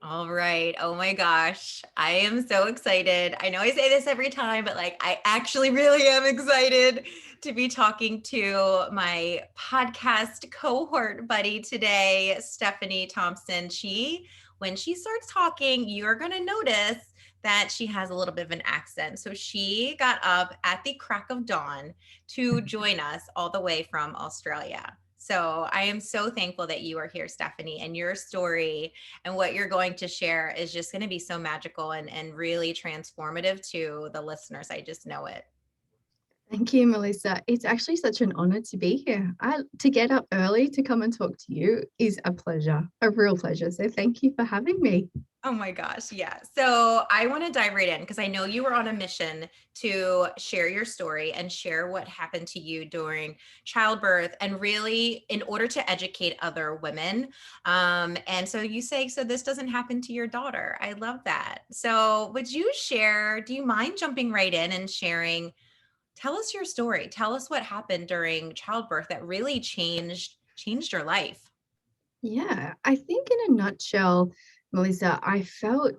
All right. Oh my gosh. I am so excited. I know I say this every time, but like I actually really am excited to be talking to my podcast cohort buddy today, Stephanie Thompson. When she starts talking, you're going to notice that she has a little bit of an accent. So she got up at the crack of dawn to join us all the way from Australia. So I am so thankful that you are here, Stephanie, and your story and what you're going to share is just going to be so magical and really transformative to the listeners. I just know it. Thank you, Melissa. It's actually such an honor to be here. To get up early to come and talk to you is a pleasure, a real pleasure. So thank you for having me. Oh my gosh. Yeah. So I want to dive right in because I know you were on a mission to share your story and share what happened to you during childbirth and really in order to educate other women. And so you say, so this doesn't happen to your daughter. I love that. So would you share, do you mind jumping right in and sharing? Tell us your story. Tell us what happened during childbirth that really changed your life. Yeah, I think in a nutshell, Melissa, I felt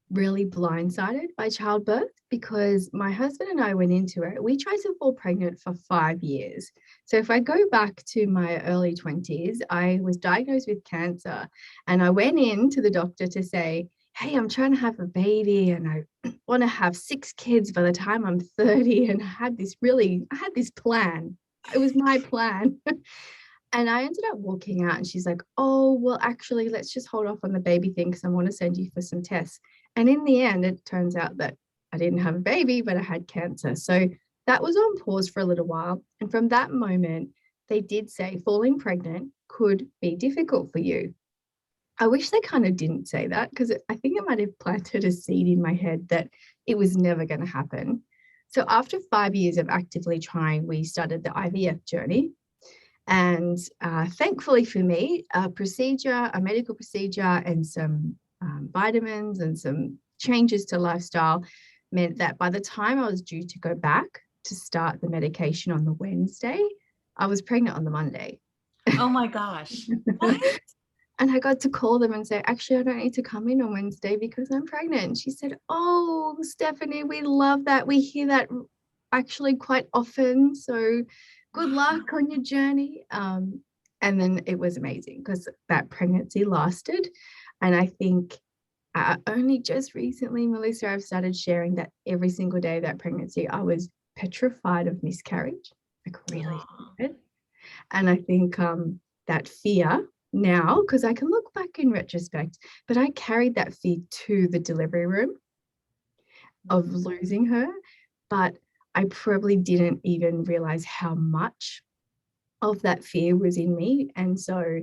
really blindsided by childbirth because my husband and I went into it. We tried to fall pregnant for 5 years. So if I go back to my early 20s, I was diagnosed with cancer and I went in to the doctor to say, hey, I'm trying to have a baby and I want to have 6 kids by the time I'm 30. And I had this plan. It was my plan. And I ended up walking out and she's like, oh, well, actually, let's just hold off on the baby thing because I want to send you for some tests. And in the end, it turns out that I didn't have a baby, but I had cancer. So that was on pause for a little while. And from that moment, they did say falling pregnant could be difficult for you. I wish they kind of didn't say that because I think it might have planted a seed in my head that it was never going to happen. So after 5 years of actively trying, we started the IVF journey. And thankfully for me, a medical procedure, and some vitamins and some changes to lifestyle meant that by the time I was due to go back to start the medication on the Wednesday, I was pregnant on the Monday. Oh my gosh. What? And I got to call them and say, actually, I don't need to come in on Wednesday because I'm pregnant. And she said, oh, Stephanie, we love that. We hear that actually quite often. So good Wow. luck on your journey. And then it was amazing because that pregnancy lasted. And I think only just recently, Melissa, I've started sharing that every single day of that pregnancy, I was petrified of miscarriage, like really Aw. scared. And I think that fear now, because I can look back in retrospect, but I carried that fear to the delivery room of losing her. But I probably didn't even realize how much of that fear was in me. And so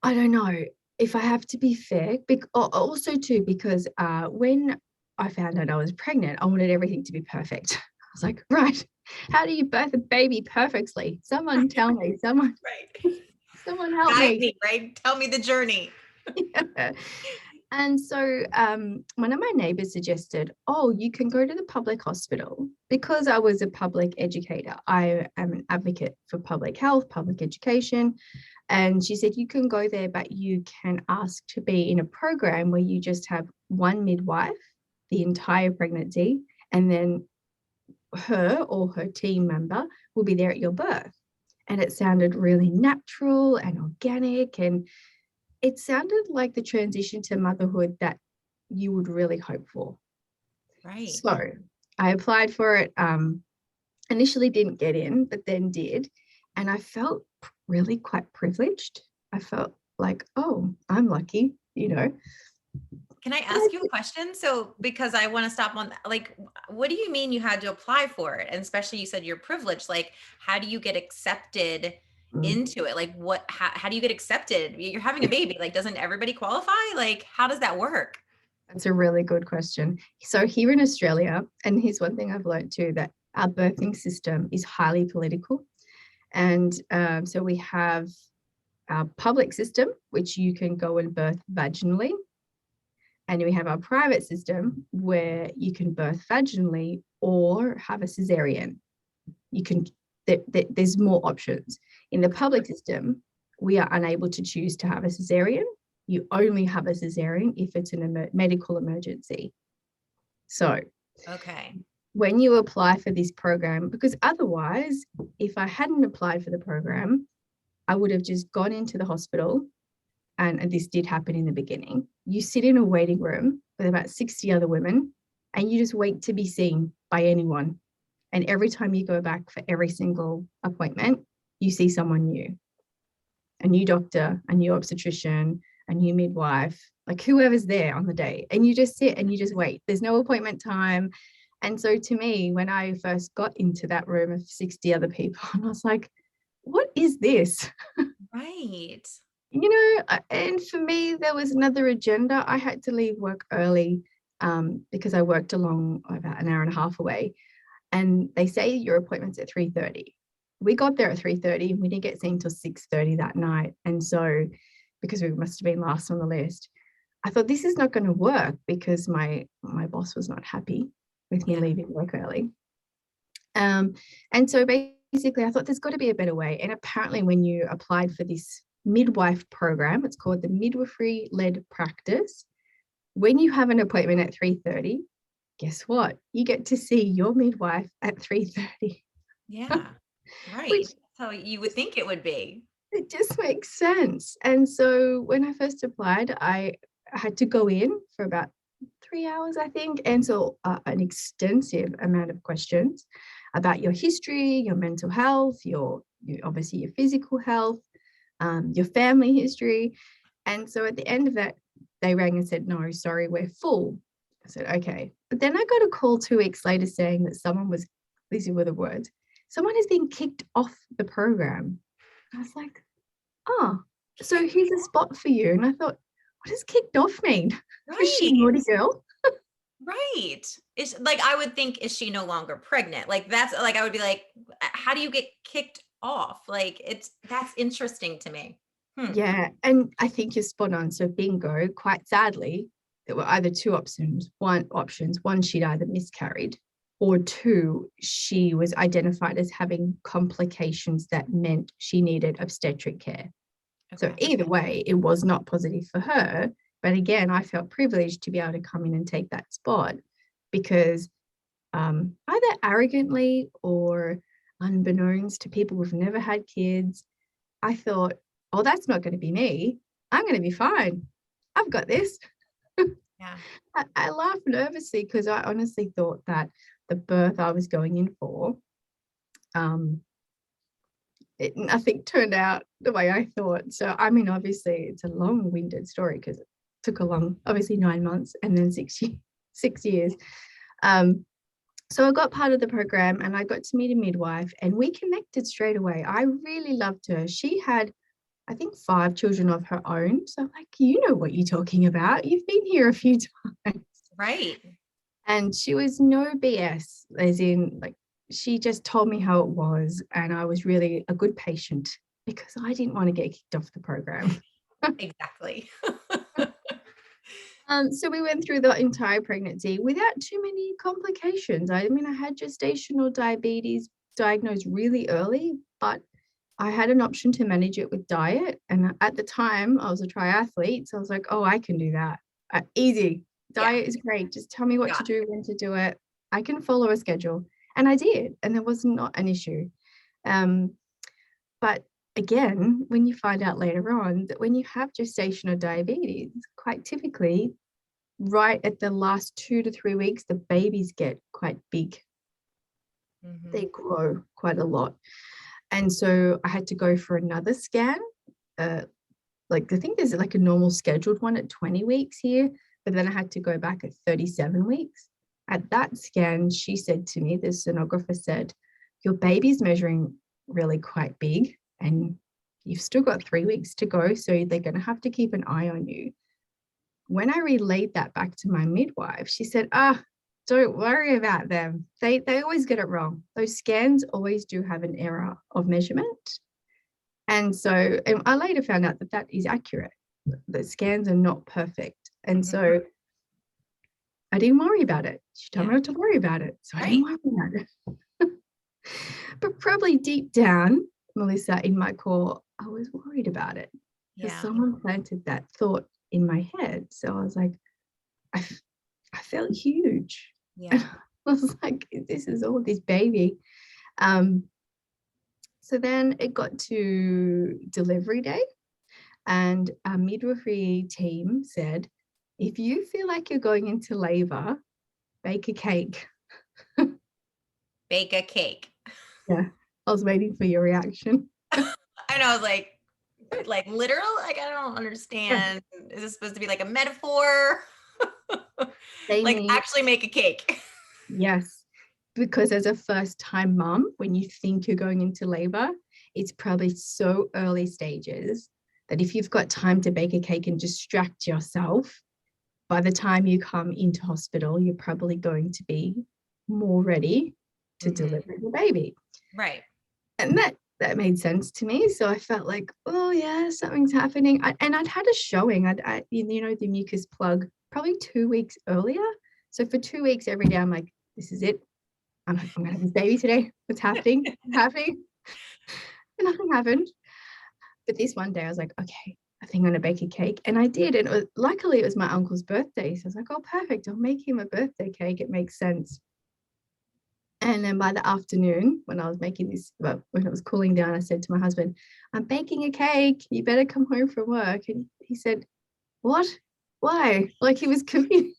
I don't know if I have to be fair, also too, because when I found out I was pregnant, I wanted everything to be perfect. I was like, right, how do you birth a baby perfectly? Someone tell me, Right. someone help Guide me. me, right? Tell me the journey. Yeah. And so one of my neighbors suggested, oh, you can go to the public hospital. Because I was a public educator, I am an advocate for public health, public education. And she said, you can go there, but you can ask to be in a program where you just have one midwife the entire pregnancy, and then her or her team member will be there at your birth. And it sounded really natural and organic. And it sounded like the transition to motherhood that you would really hope for. Right. So I applied for it, initially didn't get in, but then did. And I felt really quite privileged. I felt like, oh, I'm lucky, you know. Can I ask you a question? So, because I want to stop on that, like, what do you mean you had to apply for it? And especially you said you're privileged. Like, how do you get accepted into it? Like, how do you get accepted? You're having a baby. Like, doesn't everybody qualify? Like, how does that work? That's a really good question. So here in Australia, and here's one thing I've learned too, that our birthing system is highly political. And so we have our public system, which you can go and birth vaginally. And we have our private system where you can birth vaginally or have a cesarean. You can, there's more options. In the Okay. public system, we are unable to choose to have a cesarean. you only have a cesarean if it's an medical emergency. So Okay. when you apply for this program, because otherwise, if I hadn't applied for the program, I would have just gone into the hospital, and this did happen in the beginning. You sit in a waiting room with about 60 other women, and you just wait to be seen by anyone. And every time you go back for every single appointment, you see someone new, a new doctor, a new obstetrician, a new midwife, like whoever's there on the day. And you just sit and you just wait. There's no appointment time. And so to me, when I first got into that room of 60 other people, I was like, what is this? Right. And for me, there was another agenda. I had to leave work early because I worked along about an hour and a half away. And they say your appointment's at 3:30. We got there at 3:30 and we didn't get seen till 6:30 that night. And so, because we must have been last on the list, I thought this is not going to work because my boss was not happy with me leaving work early. And so basically I thought there's got to be a better way. And apparently when you applied for this midwife program, it's called the midwifery-led practice. When you have an appointment at 3:30, guess what? You get to see your midwife at 3:30. Yeah. Right. Which, That's how you would think it would be. it just makes sense. And so when I first applied, I had to go in for about 3 hours, I think, answer an extensive amount of questions about your history, your mental health, obviously your physical health, your family history. And so at the end of that, they rang and said, no, sorry, we're full. I said, okay. But then I got a call 2 weeks later saying that these were the words, someone has been kicked off the program. I was like, oh, so here's a spot for you. And I thought, what does kicked off mean? Right. Is she a naughty girl? Right. It's like, I would think, is she no longer pregnant? Like, that's like, I would be like, how do you get kicked off? Like, that's interesting to me. Yeah. And I think you're spot on. So bingo, quite sadly, there were either two options. One, she'd either miscarried, or 2, she was identified as having complications that meant she needed obstetric care. Okay. So either way, it was not positive for her. But again, I felt privileged to be able to come in and take that spot because either arrogantly or unbeknownst to people who've never had kids, I thought, oh, that's not going to be me. I'm going to be fine. I've got this. Yeah. I laughed nervously because I honestly thought that the birth I was going in for, nothing turned out the way I thought. So, I mean, obviously, it's a long-winded story because it took obviously 9 months and then 6 years. So I got part of the program and I got to meet a midwife and we connected straight away. I really loved her. She had, I think, 5 children of her own. So I'm like, you know what you're talking about. You've been here a few times. Right. And she was no BS, as in, like, she just told me how it was. And I was really a good patient because I didn't want to get kicked off the program. Exactly. So we went through the entire pregnancy without too many complications. I mean, I had gestational diabetes diagnosed really early, but I had an option to manage it with diet. And at the time, I was a triathlete. So I was like, oh, I can do that. Easy. Diet is great. Just tell me what to do, when to do it. I can follow a schedule. And I did. And there was not an issue. But again, when you find out later on that when you have gestational diabetes, quite typically, right at the last 2 to 3 weeks, the babies get quite big. Mm-hmm. They grow quite a lot. And so I had to go for another scan. I think there's like a normal scheduled one at 20 weeks here, but then I had to go back at 37 weeks. At that scan, she said to me, the sonographer said, your baby's measuring really quite big and you've still got 3 weeks to go. So they're going to have to keep an eye on you. When I relayed that back to my midwife, she said, don't worry about them. They always get it wrong. Those scans always do have an error of measurement. And so and I later found out that is accurate. The scans are not perfect. And so I didn't worry about it. She told me not to worry about it. So I didn't worry about it. But probably deep down, Melissa, in my core, I was worried about it. Because someone planted that thought in my head. So I was like, I felt huge. Yeah. And I was like, this is all this baby. So then it got to delivery day, and our midwifery team said, if you feel like you're going into labor, bake a cake. Bake a cake. Yeah, I was waiting for your reaction. I know, I was like literal? Like, I don't understand. Is this supposed to be like a metaphor? They Like, mean, actually make a cake. yes, because as a first time mum, when you think you're going into labor, it's probably so early stages that if you've got time to bake a cake and distract yourself, by the time you come into hospital, you're probably going to be more ready to deliver the baby. Right. And that made sense to me. So I felt like, oh yeah, something's happening. And I'd had a showing. The mucus plug probably 2 weeks earlier. So for 2 weeks every day, I'm like, this is it. I'm gonna have this baby today. What's happening? What's happening? And nothing happened. But this one day, I was like, okay, I think I'm gonna bake a cake, and I did. And luckily, it was my uncle's birthday, so I was like, oh, perfect. I'll make him a birthday cake. It makes sense. And then by the afternoon, when I was making this, well, when it was cooling down, I said to my husband, I'm baking a cake. You better come home from work. And he said, what? Why? Like he was confused.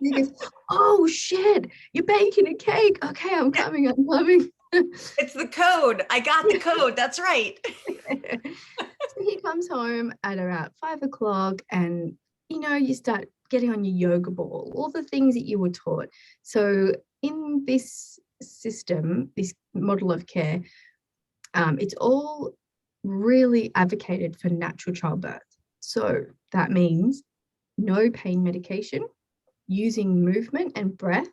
He goes, oh shit, you're baking a cake. Okay, I'm coming. It's the code. I got the code. That's right. So he comes home at around 5 o'clock, and you start getting on your yoga ball, all the things that you were taught. So in this system, this model of care, it's all really advocated for natural childbirth. So that means no pain medication, using movement and breath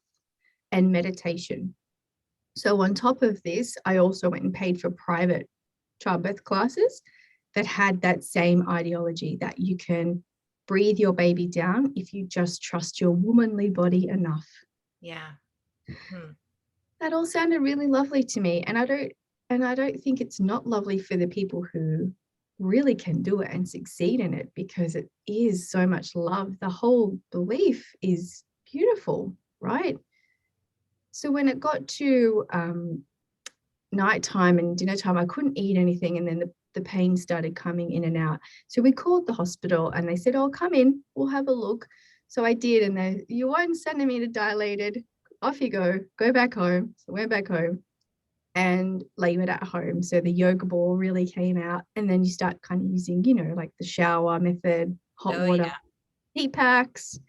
and meditation. So on top of this, I also went and paid for private childbirth classes that had that same ideology, that you can breathe your baby down if you just trust your womanly body enough. Yeah. That all sounded really lovely to me. And I don't think it's not lovely for the people who really can do it and succeed in it, because it is so much love. The whole belief is beautiful, right? So when it got to nighttime and dinner time, I couldn't eat anything, and then the pain started coming in and out. So we called the hospital, and they said, oh, come in, we'll have a look. So I did, and you're 1 centimeter dilated, off you go back home. So I went back home and labored at home. So the yoga ball really came out, and then you start kind of using, like the shower method, hot water, heat packs.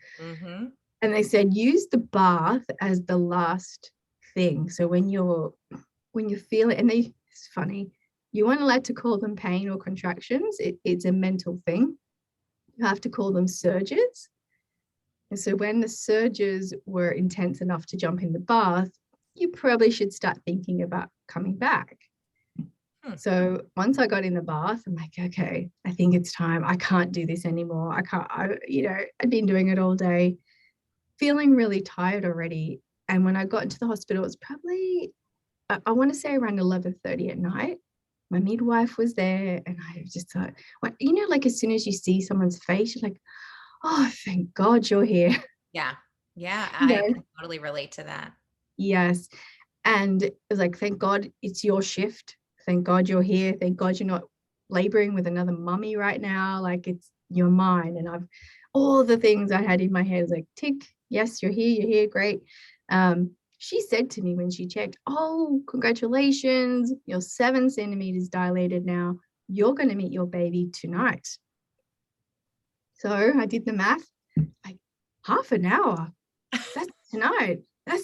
And they said, use the bath as the last thing. So when you're feeling, and it's funny, you aren't allowed to call them pain or contractions. It's a mental thing. You have to call them surges. And so when the surges were intense enough to jump in the bath, you probably should start thinking about coming back. So once I got in the bath, I'm like, okay, I think it's time. I can't do this anymore. I'd been doing it all day, feeling really tired already. And when I got into the hospital, it was probably, I want to say around 11:30 at night. My midwife was there, and I just thought, like as soon as you see someone's face, you're like, oh, thank God you're here. Yeah. Yeah. I can totally relate to that. Yes. And it was like, thank God it's your shift. Thank God you're here. Thank God you're not laboring with another mummy right now. Like, you're mine. And all the things I had in my head was like, tick, yes, you're here, great. She said to me when she checked, oh, congratulations, you're 7 centimeters dilated now. You're going to meet your baby tonight. So I did the math, like half an hour. That's tonight. I'm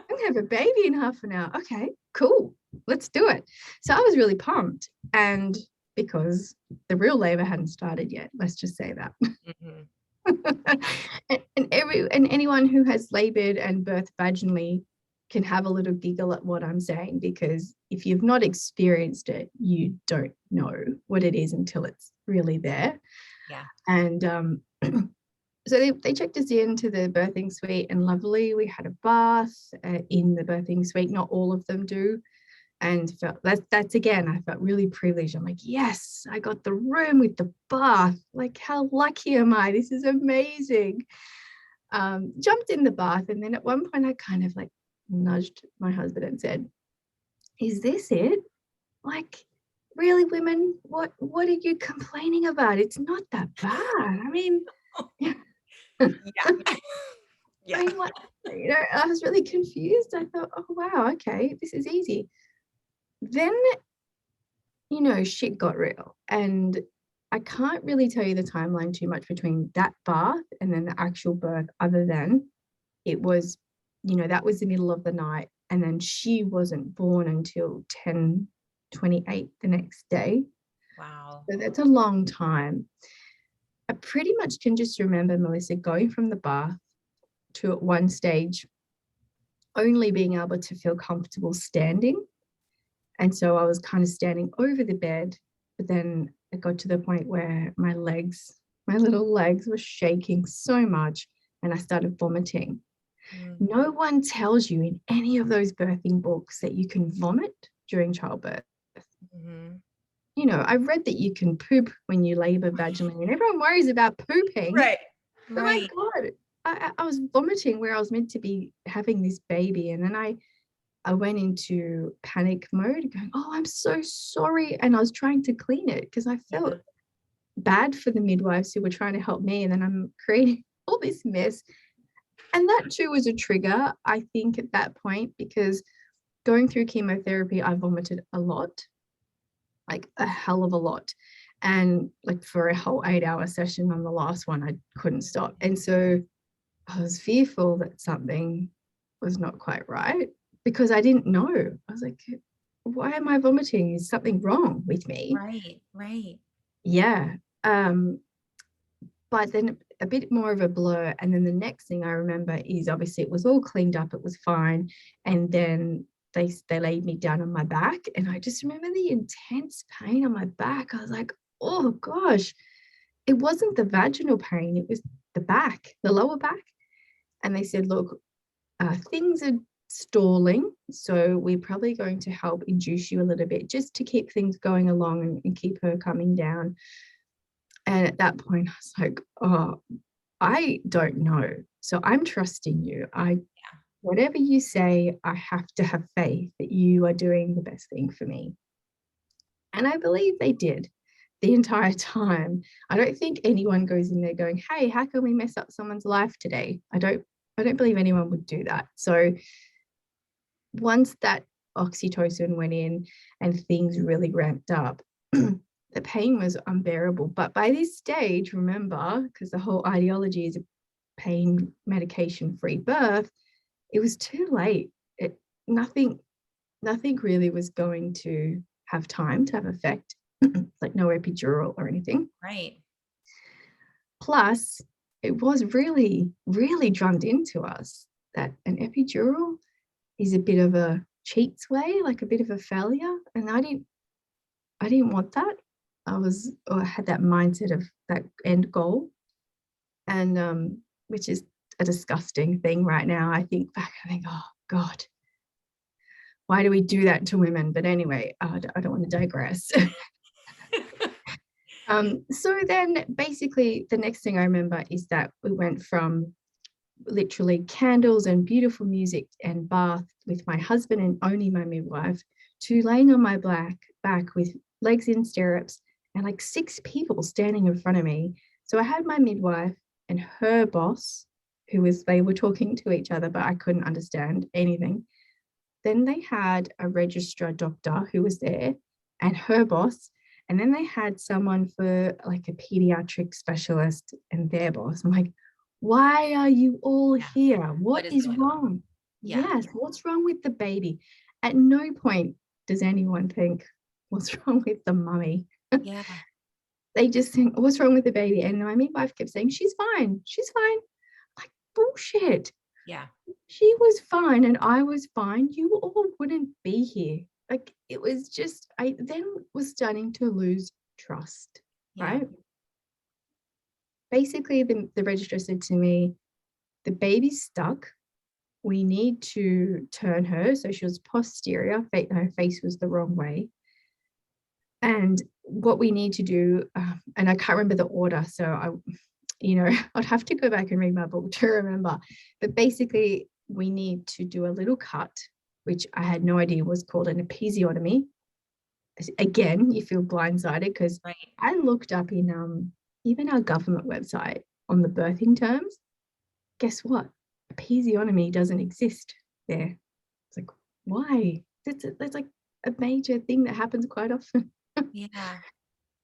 gonna have a baby in half an hour. Okay, cool. Let's do it. So I was really pumped. And because the real labor hadn't started yet, let's just say that. and anyone who has labored and birthed vaginally can have a little giggle at what I'm saying, because if you've not experienced it, you don't know what it is until it's really there. Yeah. And so they checked us into the birthing suite, and lovely, we had a bath in the birthing suite. Not all of them do. and felt that's again, I felt really privileged. I'm like, yes, I got the room with the bath. Like, how lucky am I? This is amazing. Jumped in the bath, and then at one point I kind of like nudged my husband and said, is this it? Like, really, women, what are you complaining about? It's not that bad. I mean, yeah. Yeah. Yeah. I mean, what, I was really confused. I thought, oh wow, okay, this is easy. Then, shit got real. And I can't really tell you the timeline too much between that bath and then the actual birth, other than it was, that was the middle of the night. And then she wasn't born until 10:28 the next day. Wow. So that's a long time. I pretty much can just remember, Melissa, going from the bath to at one stage only being able to feel comfortable standing. And so I was kind of standing over the bed, but then it got to the point where my little legs were shaking so much and I started vomiting. Mm. No one tells you in any of those birthing books that you can vomit during childbirth. Mm-hmm. I've read that you can poop when you labor vaginally, and everyone worries about pooping. Right. But my God, I was vomiting where I was meant to be having this baby. And then I went into panic mode, going, oh, I'm so sorry. And I was trying to clean it because I felt bad for the midwives who were trying to help me. And then I'm creating all this mess. And that too was a trigger, I think, at that point, because going through chemotherapy, I vomited a lot, like a hell of a lot. And like for a whole 8-hour session on the last one, I couldn't stop. And so I was fearful that something was not quite right because I didn't know. I was like, why am I vomiting? Is something wrong with me? Right. Yeah. But then a bit more of a blur. And then the next thing I remember is obviously it was all cleaned up. It was fine. And then they laid me down on my back. And I just remember the intense pain on my back. I was like, oh gosh, it wasn't the vaginal pain. It was the back, the lower back. And they said, look, things are stalling. So we're probably going to help induce you a little bit just to keep things going along and keep her coming down. And at that point, I was like, oh, I don't know. So I'm trusting you. Whatever you say, I have to have faith that you are doing the best thing for me. And I believe they did the entire time. I don't think anyone goes in there going, hey, how can we mess up someone's life today? I don't believe anyone would do that. So once that oxytocin went in and things really ramped up, the pain was unbearable. But by this stage, remember, because the whole ideology is a pain medication free birth, it was too late. Nothing really was going to have time to have effect, like no epidural or anything. Right. Plus, it was really, really drummed into us that an epidural is a bit of a cheats way, like a bit of a failure. And I didn't want that. I had that mindset of that end goal. And which is a disgusting thing right now. I think back, I think, oh God, why do we do that to women? But anyway, I don't want to digress. So then basically the next thing I remember is that we went from literally candles and beautiful music and bath with my husband and only my midwife to laying on my back with legs in stirrups and like 6 people standing in front of me. So I had my midwife and her boss, they were talking to each other, but I couldn't understand anything. Then they had a registrar doctor who was there and her boss. And then they had someone for like a pediatric specialist and their boss. I'm like, why are you all here? What is wrong? Yes, what's wrong with the baby? At no point does anyone think, what's wrong with the mummy? Yeah. They just think, what's wrong with the baby? And my midwife kept saying, she's fine. She's fine. Like, bullshit. Yeah. She was fine and I was fine. You all wouldn't be here. Like, it was just, I then was starting to lose trust, right? Basically, the registrar said to me, the baby's stuck. we need to turn her. So she was posterior, her face was the wrong way. And what we need to do, and I can't remember the order, so I'd have to go back and read my book to remember. But basically, we need to do a little cut, which I had no idea was called an episiotomy. Again, you feel blindsided because Right. I looked up in even our government website on the birthing terms. Guess what? Episiotomy doesn't exist there. It's like, why? That's like a major thing that happens quite often. Yeah.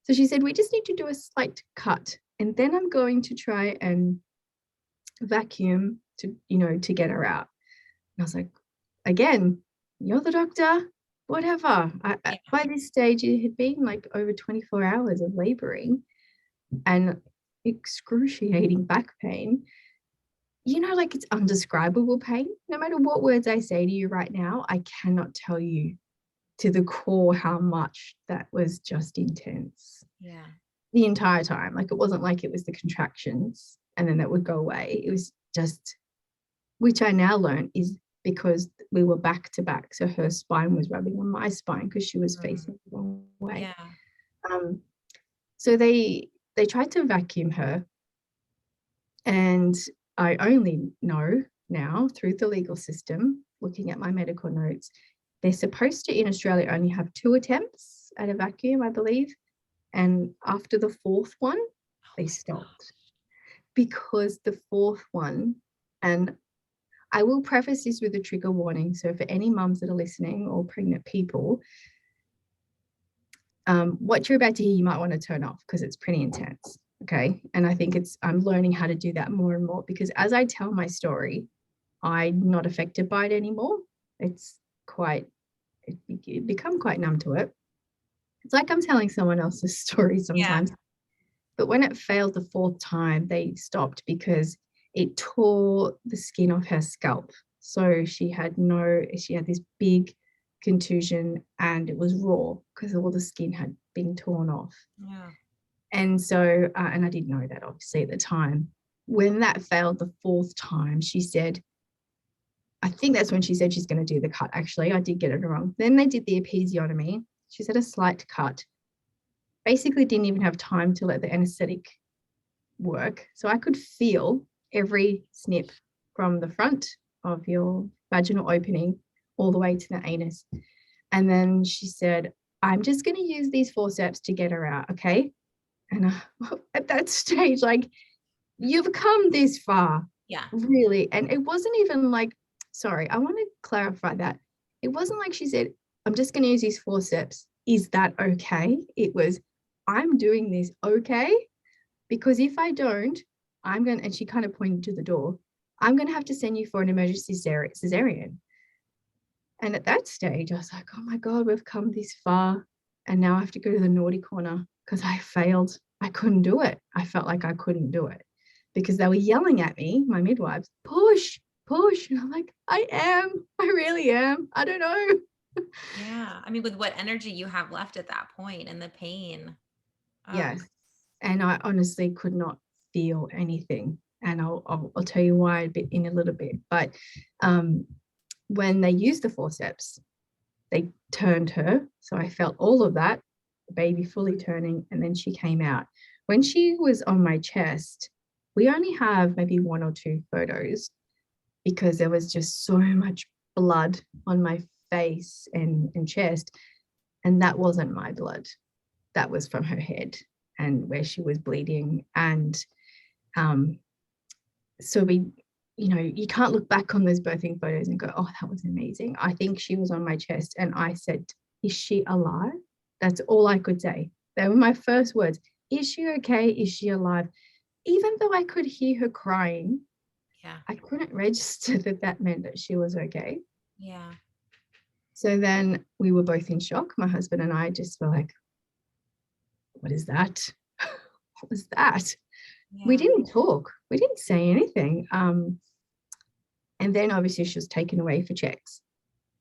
So she said, we just need to do a slight cut. And then I'm going to try and vacuum to get her out. And I was like, again, you're the doctor, whatever. By this stage, it had been like over 24 hours of laboring and excruciating back pain. Like it's undescribable pain. No matter what words I say to you right now, I cannot tell you to the core how much that was just intense. Yeah. The entire time. Like it wasn't like it was the contractions and then that would go away. It was just, which I now learned is because we were back to back. So her spine was rubbing on my spine because she was facing the wrong way. Yeah. So they tried to vacuum her. And I only know now through the legal system, looking at my medical notes, they're supposed to in Australia only have 2 attempts at a vacuum, I believe. And after the 4th one, they stopped because the 4th one, and I will preface this with a trigger warning. So for any mums that are listening or pregnant people, what you're about to hear, you might want to turn off because it's pretty intense. Okay. And I think I'm learning how to do that more and more because as I tell my story, I'm not affected by it anymore. It's become quite numb to it. It's like I'm telling someone else's story sometimes. Yeah. But when it failed the 4th time, they stopped because it tore the skin off her scalp. So she had this big contusion and it was raw because all the skin had been torn off. Yeah. And so, and I didn't know that obviously at the time. When that failed the 4th time, she said, I think that's when she said she's going to do the cut. Actually, I did get it wrong. Then they did the episiotomy. She said a slight cut. Basically didn't even have time to let the anesthetic work. So I could feel every snip from the front of your vaginal opening all the way to the anus. And then she said, I'm just going to use these forceps to get her out. Okay. And at that stage, like, you've come this far. Yeah. Really. And it wasn't even like, sorry, I want to clarify that. It wasn't like she said, I'm just going to use these forceps. Is that okay? It was, I'm doing this okay? Because if I don't, and she kind of pointed to the door, I'm going to have to send you for an emergency cesarean. And at that stage, I was like, oh my God, we've come this far. And now I have to go to the naughty corner because I failed. I couldn't do it. I felt like I couldn't do it because they were yelling at me, my midwives, push, push. And I'm like, I really am. I don't know. Yeah. I mean, with what energy you have left at that point and the pain. Oh. Yes. And I honestly could not feel anything. And I'll tell you why in a little bit. But when they used the forceps, they turned her. So I felt all of that, the baby fully turning, and then she came out. When she was on my chest, we only have maybe 1 or 2 photos because there was just so much blood on my face and chest. And that wasn't my blood. That was from her head and where she was bleeding. And so you can't look back on those birthing photos and go, oh, that was amazing. I think she was on my chest and I said, is she alive? That's all I could say. They were my first words. Is she okay? Is she alive? Even though I could hear her crying, Yeah. I couldn't register that meant that she was okay. Yeah. So then we were both in shock. My husband and I just were like, what is that? What was that? Yeah. We didn't talk. We didn't say anything. And then obviously she was taken away for checks.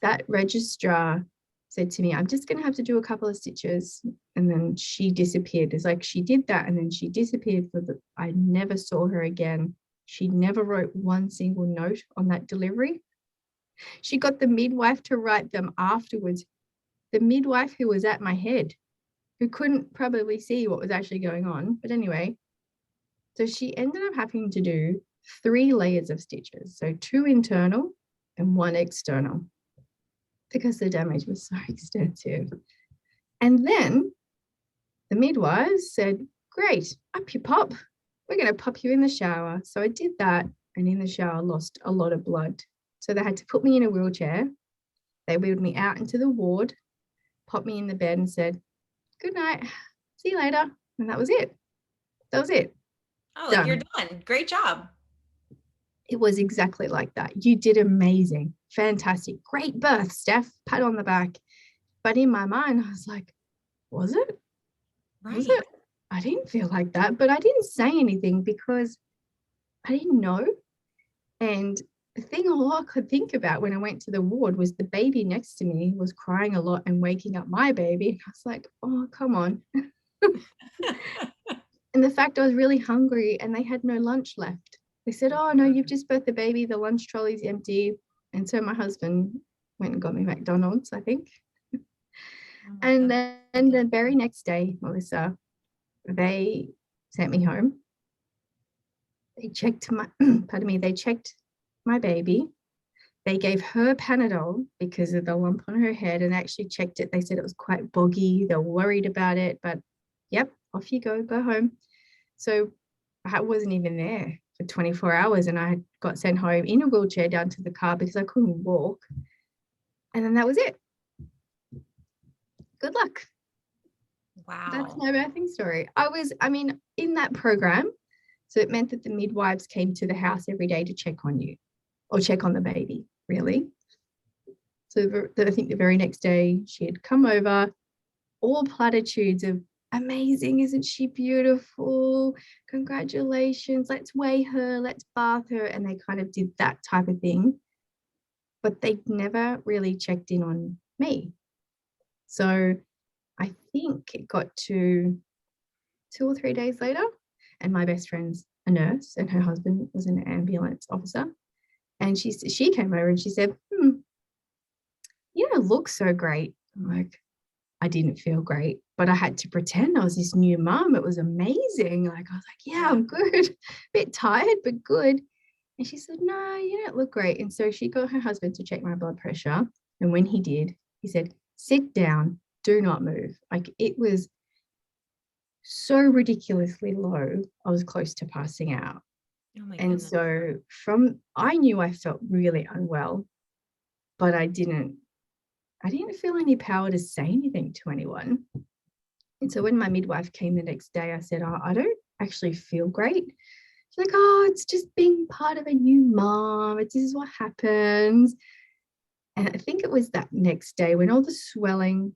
That registrar said to me, I'm just going to have to do a couple of stitches. And then she disappeared. It's like she did that and then she disappeared I never saw her again. She never wrote one single note on that delivery. She got the midwife to write them afterwards. The midwife who was at my head, who couldn't probably see what was actually going on. But anyway, so she ended up having to do 3 layers of stitches. So 2 internal and 1 external, because the damage was so extensive. And then the midwives said, great, up you pop. We're going to pop you in the shower. So I did that, and in the shower lost a lot of blood. So they had to put me in a wheelchair. They wheeled me out into the ward, popped me in the bed and said, good night, see you later. And that was it. Oh, like you're done. Great job. It was exactly like that. You did amazing. Fantastic. Great birth, Steph. Pat on the back. But in my mind, I was like, was it? Right. Was it? I didn't feel like that, but I didn't say anything because I didn't know. And the thing all I could think about when I went to the ward was the baby next to me was crying a lot and waking up my baby. And I was like, oh, come on. And the fact I was really hungry and they had no lunch left. They said, oh, no, you've just birthed the baby. The lunch trolley's empty. And so my husband went and got me McDonald's, I think. And then the very next day, Melissa, they sent me home. They checked they checked my baby. They gave her Panadol because of the lump on her head and actually checked it. They said it was quite boggy. They were worried about it, but yep, off you go home. So I wasn't even there for 24 hours and I got sent home in a wheelchair down to the car because I couldn't walk. And then that was it. Good luck. Wow. That's my birthing story. In that program, so it meant that the midwives came to the house every day to check on you or check on the baby, really. So I think the very next day she had come over, all platitudes of, amazing, isn't she beautiful? Congratulations, let's weigh her, let's bath her. And they kind of did that type of thing. But they never really checked in on me. So I think it got to 2 or 3 days later, and my best friend's a nurse and her husband was an ambulance officer. And she came over and she said, you don't look so great. I'm like, I didn't feel great, but I had to pretend I was this new mom. It was amazing. Like, I was like, yeah, I'm good. A bit tired, but good. And she said, no, you don't look great. And so she got her husband to check my blood pressure. And when he did, he said, sit down, do not move. Like, it was so ridiculously low. I was close to passing out. Oh my and goodness. So I knew I felt really unwell, but I didn't feel any power to say anything to anyone. And so when my midwife came the next day, I said, oh, I don't actually feel great. She's like, oh, it's just being part of a new mom. This is what happens. And I think it was that next day when all the swelling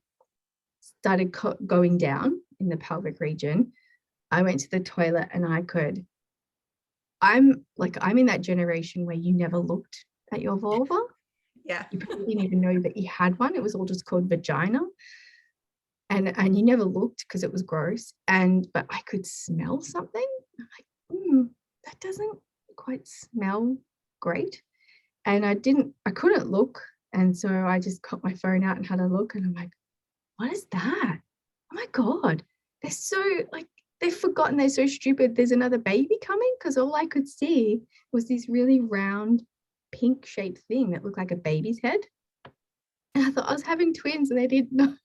started going down in the pelvic region, I went to the toilet and I'm in that generation where you never looked at your vulva. Yeah. You probably didn't even know that you had one. It was all just called vagina. And you never looked because it was gross. But I could smell something. I'm like, that doesn't quite smell great. And I couldn't look. And so I just got my phone out and had a look. And I'm like, what is that? Oh my God. They've forgotten, they're so stupid. There's another baby coming, because all I could see was this really round pink shaped thing that looked like a baby's head. And I thought I was having twins and they didn't know.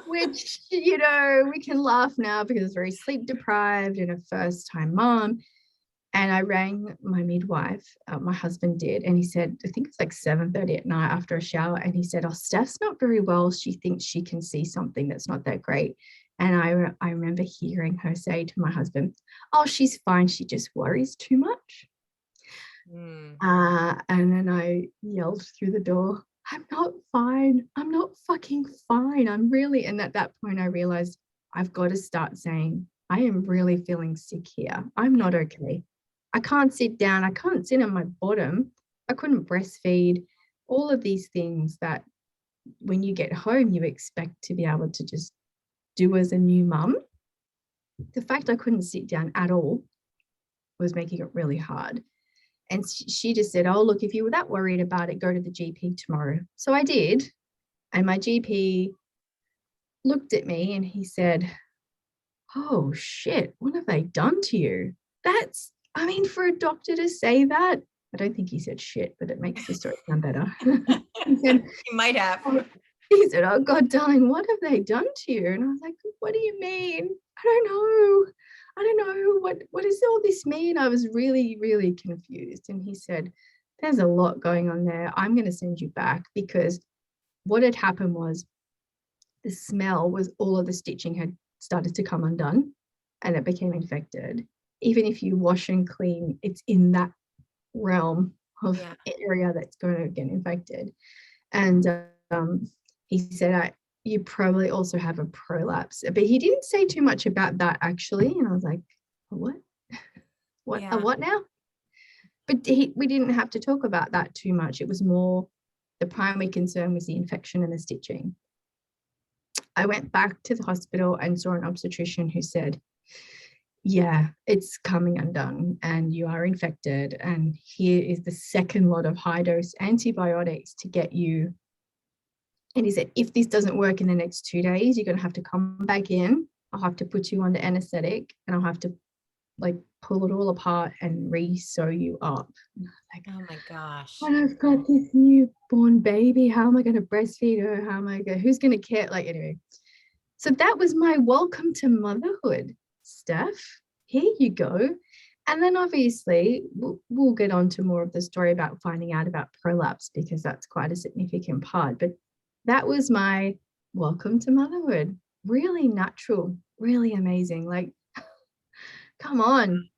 Which, we can laugh now because it's very sleep deprived and a first time mom. And I rang my midwife, my husband did, and he said, I think it's like 7:30 at night after a shower. And he said, oh, Steph's not very well. She thinks she can see something that's not that great. And I remember hearing her say to my husband, oh, she's fine. She just worries too much. And then I yelled through the door, I'm not fine. I'm not fucking fine. I'm really. And at that point, I realized I've got to start saying, I am really feeling sick here. I'm not okay. I can't sit down. I can't sit on my bottom. I couldn't breastfeed. All of these things that when you get home, you expect to be able to just do as a new mum. The fact I couldn't sit down at all was making it really hard. And she just said, oh, look, if you were that worried about it, go to the GP tomorrow. So I did. And my GP looked at me and he said, oh, shit, what have they done to you? That's, I mean, for a doctor to say that, I don't think he said shit, but it makes the story sound better. He said, You might have. he said, oh, God, darling, what have they done to you? And I was like, what do you mean? I don't know. I don't know. What does all this mean? I was really, really confused. And he said, there's a lot going on there. I'm going to send you back, because what had happened was the smell was all of the stitching had started to come undone and it became infected. Even if you wash and clean, it's in that realm of area that's going to get infected. And he said, you probably also have a prolapse. But he didn't say too much about that, actually. And I was like, what? What now? But we didn't have to talk about that too much. It was more, the primary concern was the infection and the stitching. I went back to the hospital and saw an obstetrician who said, yeah, it's coming undone and you are infected. And here is the second lot of high dose antibiotics to get you. And he said, if this doesn't work in the next 2 days, you're going to have to come back in. I'll have to put you under anesthetic and I'll have to pull it all apart and re-sew you up. And I was like, oh my gosh. And I've got this newborn baby. How am I going to breastfeed her? Who's going to care? Anyway. So that was my welcome to motherhood, Steph. Here you go. And then obviously we'll get on to more of the story about finding out about prolapse, because that's quite a significant part. But that was my welcome to motherhood. Really natural, really amazing. Come on.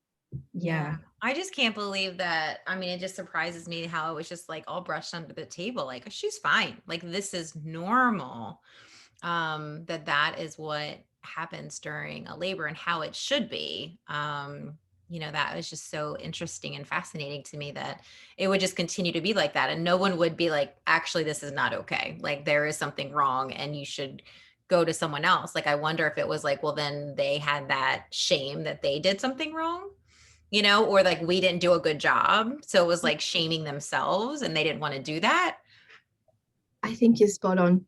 Yeah. I just can't believe that. I mean, it just surprises me how it was just all brushed under the table. She's fine. This is normal. That is what happens during a labor and how it should be. That was just so interesting and fascinating to me, that it would just continue to be like that. And no one would be like, actually, this is not okay. There is something wrong and you should go to someone else. I wonder if it was well, then they had that shame that they did something wrong, or we didn't do a good job. So it was shaming themselves and they didn't want to do that. I think you're spot on.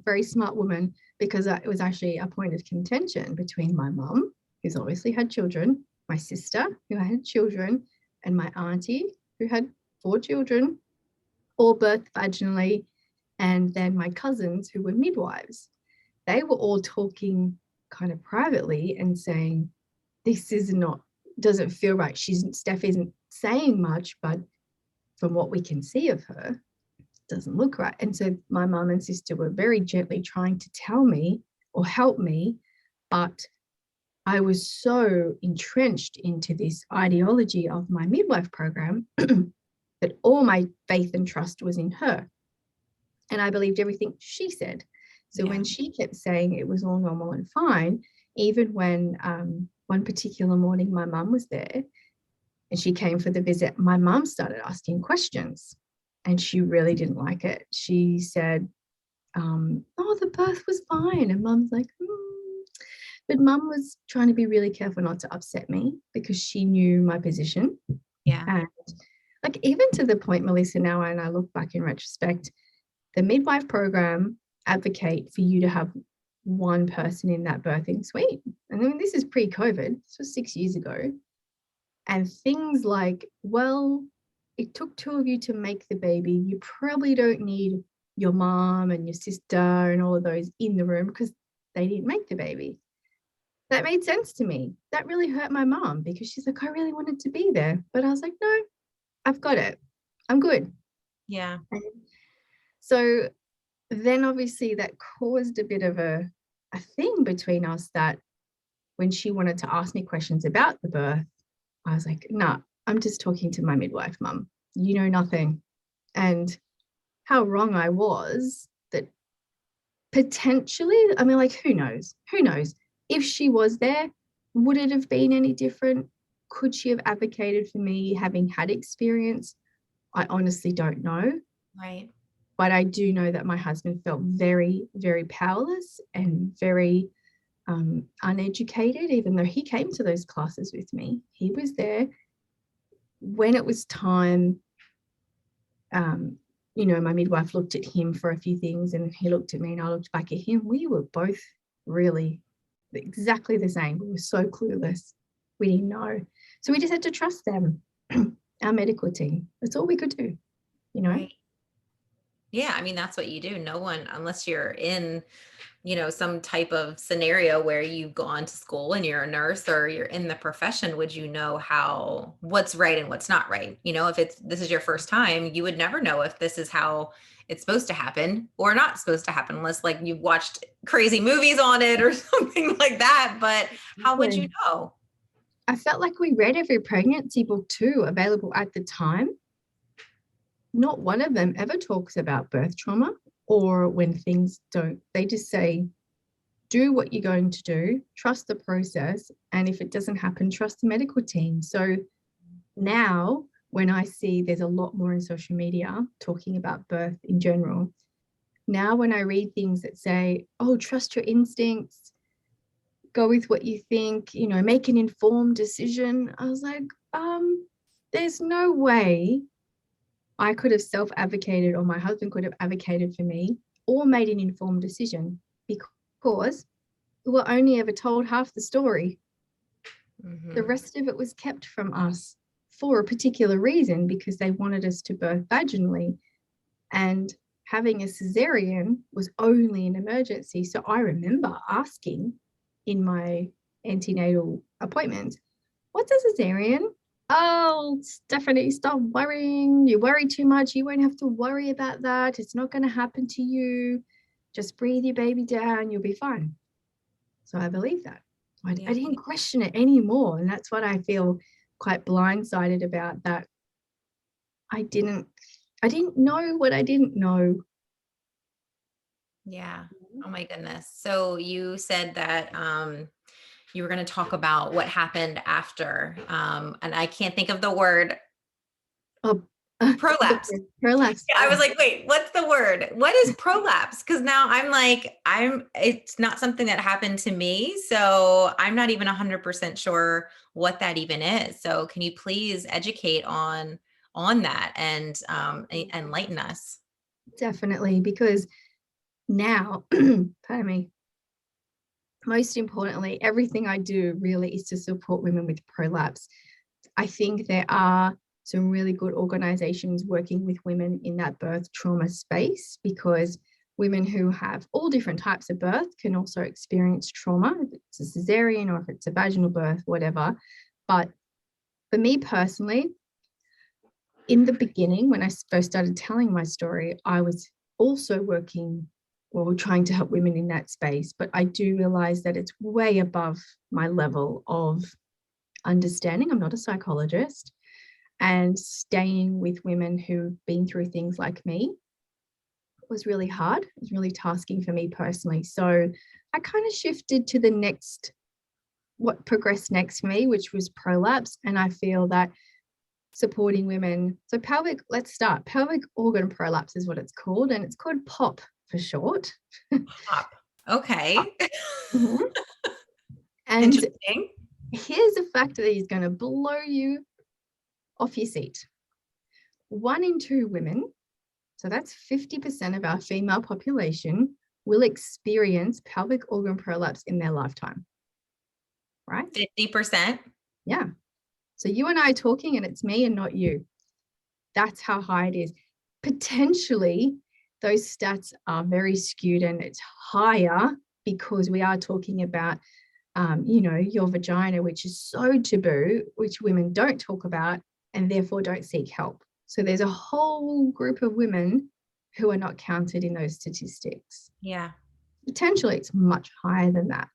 Very smart woman, because it was actually a point of contention between my mum, who's obviously had children, my sister, who had children, and my auntie, who had 4 children, all birthed vaginally, and then my cousins, who were midwives. They were all talking kind of privately and saying, this doesn't feel right. Steph isn't saying much, but from what we can see of her, doesn't look right. And so my mum and sister were very gently trying to tell me or help me, but I was so entrenched into this ideology of my midwife program that all my faith and trust was in her. And I believed everything she said. So when she kept saying it was all normal and fine, even when one particular morning my mum was there and she came for the visit, my mum started asking questions. And she really didn't like it. She said, oh, the birth was fine. And mum's like, But mum was trying to be really careful not to upset me, because she knew my position. Yeah. And even to the point, Melissa, now, and I look back in retrospect, the midwife program advocate for you to have one person in that birthing suite. And I mean, this is pre-COVID. This was 6 years ago. And things like, well, it took 2 of you to make the baby. You probably don't need your mom and your sister and all of those in the room because they didn't make the baby. That made sense to me. That really hurt my mom, because she's like, I really wanted to be there. But I was like, no, I've got it. I'm good. Yeah. And so then obviously that caused a bit of a thing between us, that when she wanted to ask me questions about the birth, I was like, nah, I'm just talking to my midwife, mum. You know nothing. And how wrong I was, that potentially, I mean, who knows? Who knows? If she was there, would it have been any different? Could she have advocated for me having had experience? I honestly don't know. Right. But I do know that my husband felt very, very powerless and very uneducated, even though he came to those classes with me. He was there. when it was time, my midwife looked at him for a few things, and he looked at me and I looked back at him. We were both really exactly the same. We were so clueless. We didn't know. So we just had to trust them, our medical team. That's all we could do, Right. Yeah. I mean, that's what you do. No one, unless you're in, some type of scenario where you've gone to school and you're a nurse or you're in the profession, would you know what's right and what's not right? If this is your first time, you would never know if this is how it's supposed to happen or not supposed to happen, unless like you watched crazy movies on it or something like that. But how would you know? I felt like we read every pregnancy book too, available at the time. Not one of them ever talks about birth trauma or when things don't. They just say, do what you're going to do, trust the process, and if it doesn't happen, trust the medical team. So now when I see there's a lot more in social media talking about birth in general, now when I read things that say, oh, trust your instincts, go with what you think, make an informed decision, I was like, there's no way I could have self-advocated or my husband could have advocated for me or made an informed decision, because we were only ever told half the story. The rest of it was kept from us for a particular reason, because they wanted us to birth vaginally, and having a cesarean was only an emergency. So I remember asking in my antenatal appointment, what's a cesarean? Oh, Stephanie, stop worrying. You worry too much. You won't have to worry about that. It's not going to happen to you. Just breathe your baby down. You'll be fine. So I believe that. I didn't question it anymore. And that's what I feel quite blindsided about, that I didn't know what I didn't know. Yeah. Oh my goodness. So you said that you were going to talk about what happened after, and I can't think of the word. Oh, Prolapse. Prolapse. Yeah, I was like, wait, what's the word? What is prolapse? Because now it's not something that happened to me. So I'm not even 100% sure what that even is. So can you please educate on that and enlighten us? Definitely, because now, pardon me, most importantly, everything I do really is to support women with prolapse. I think there are some really good organizations working with women in that birth trauma space, because women who have all different types of birth can also experience trauma, if it's a cesarean or if it's a vaginal birth, whatever. But for me personally, in the beginning, when I first started telling my story, I was also trying to help women in that space. But I do realize that it's way above my level of understanding. I'm not a psychologist. And staying with women who've been through things like me was really hard. It was really tasking for me personally. So I kind of shifted to what progressed next for me, which was prolapse. And I feel that supporting women, so let's start. Pelvic organ prolapse is what it's called, and it's called POP for short. POP. Okay. Mm-hmm. And interesting. Here's a fact that is going to blow you off your seat. 1 in 2 women, so that's 50% of our female population, will experience pelvic organ prolapse in their lifetime. Right? 50%? Yeah. So you and I are talking and it's me and not you. That's how high it is. Potentially, those stats are very skewed and it's higher because we are talking about, your vagina, which is so taboo, which women don't talk about and therefore don't seek help. So there's a whole group of women who are not counted in those statistics. Yeah. Potentially, it's much higher than that.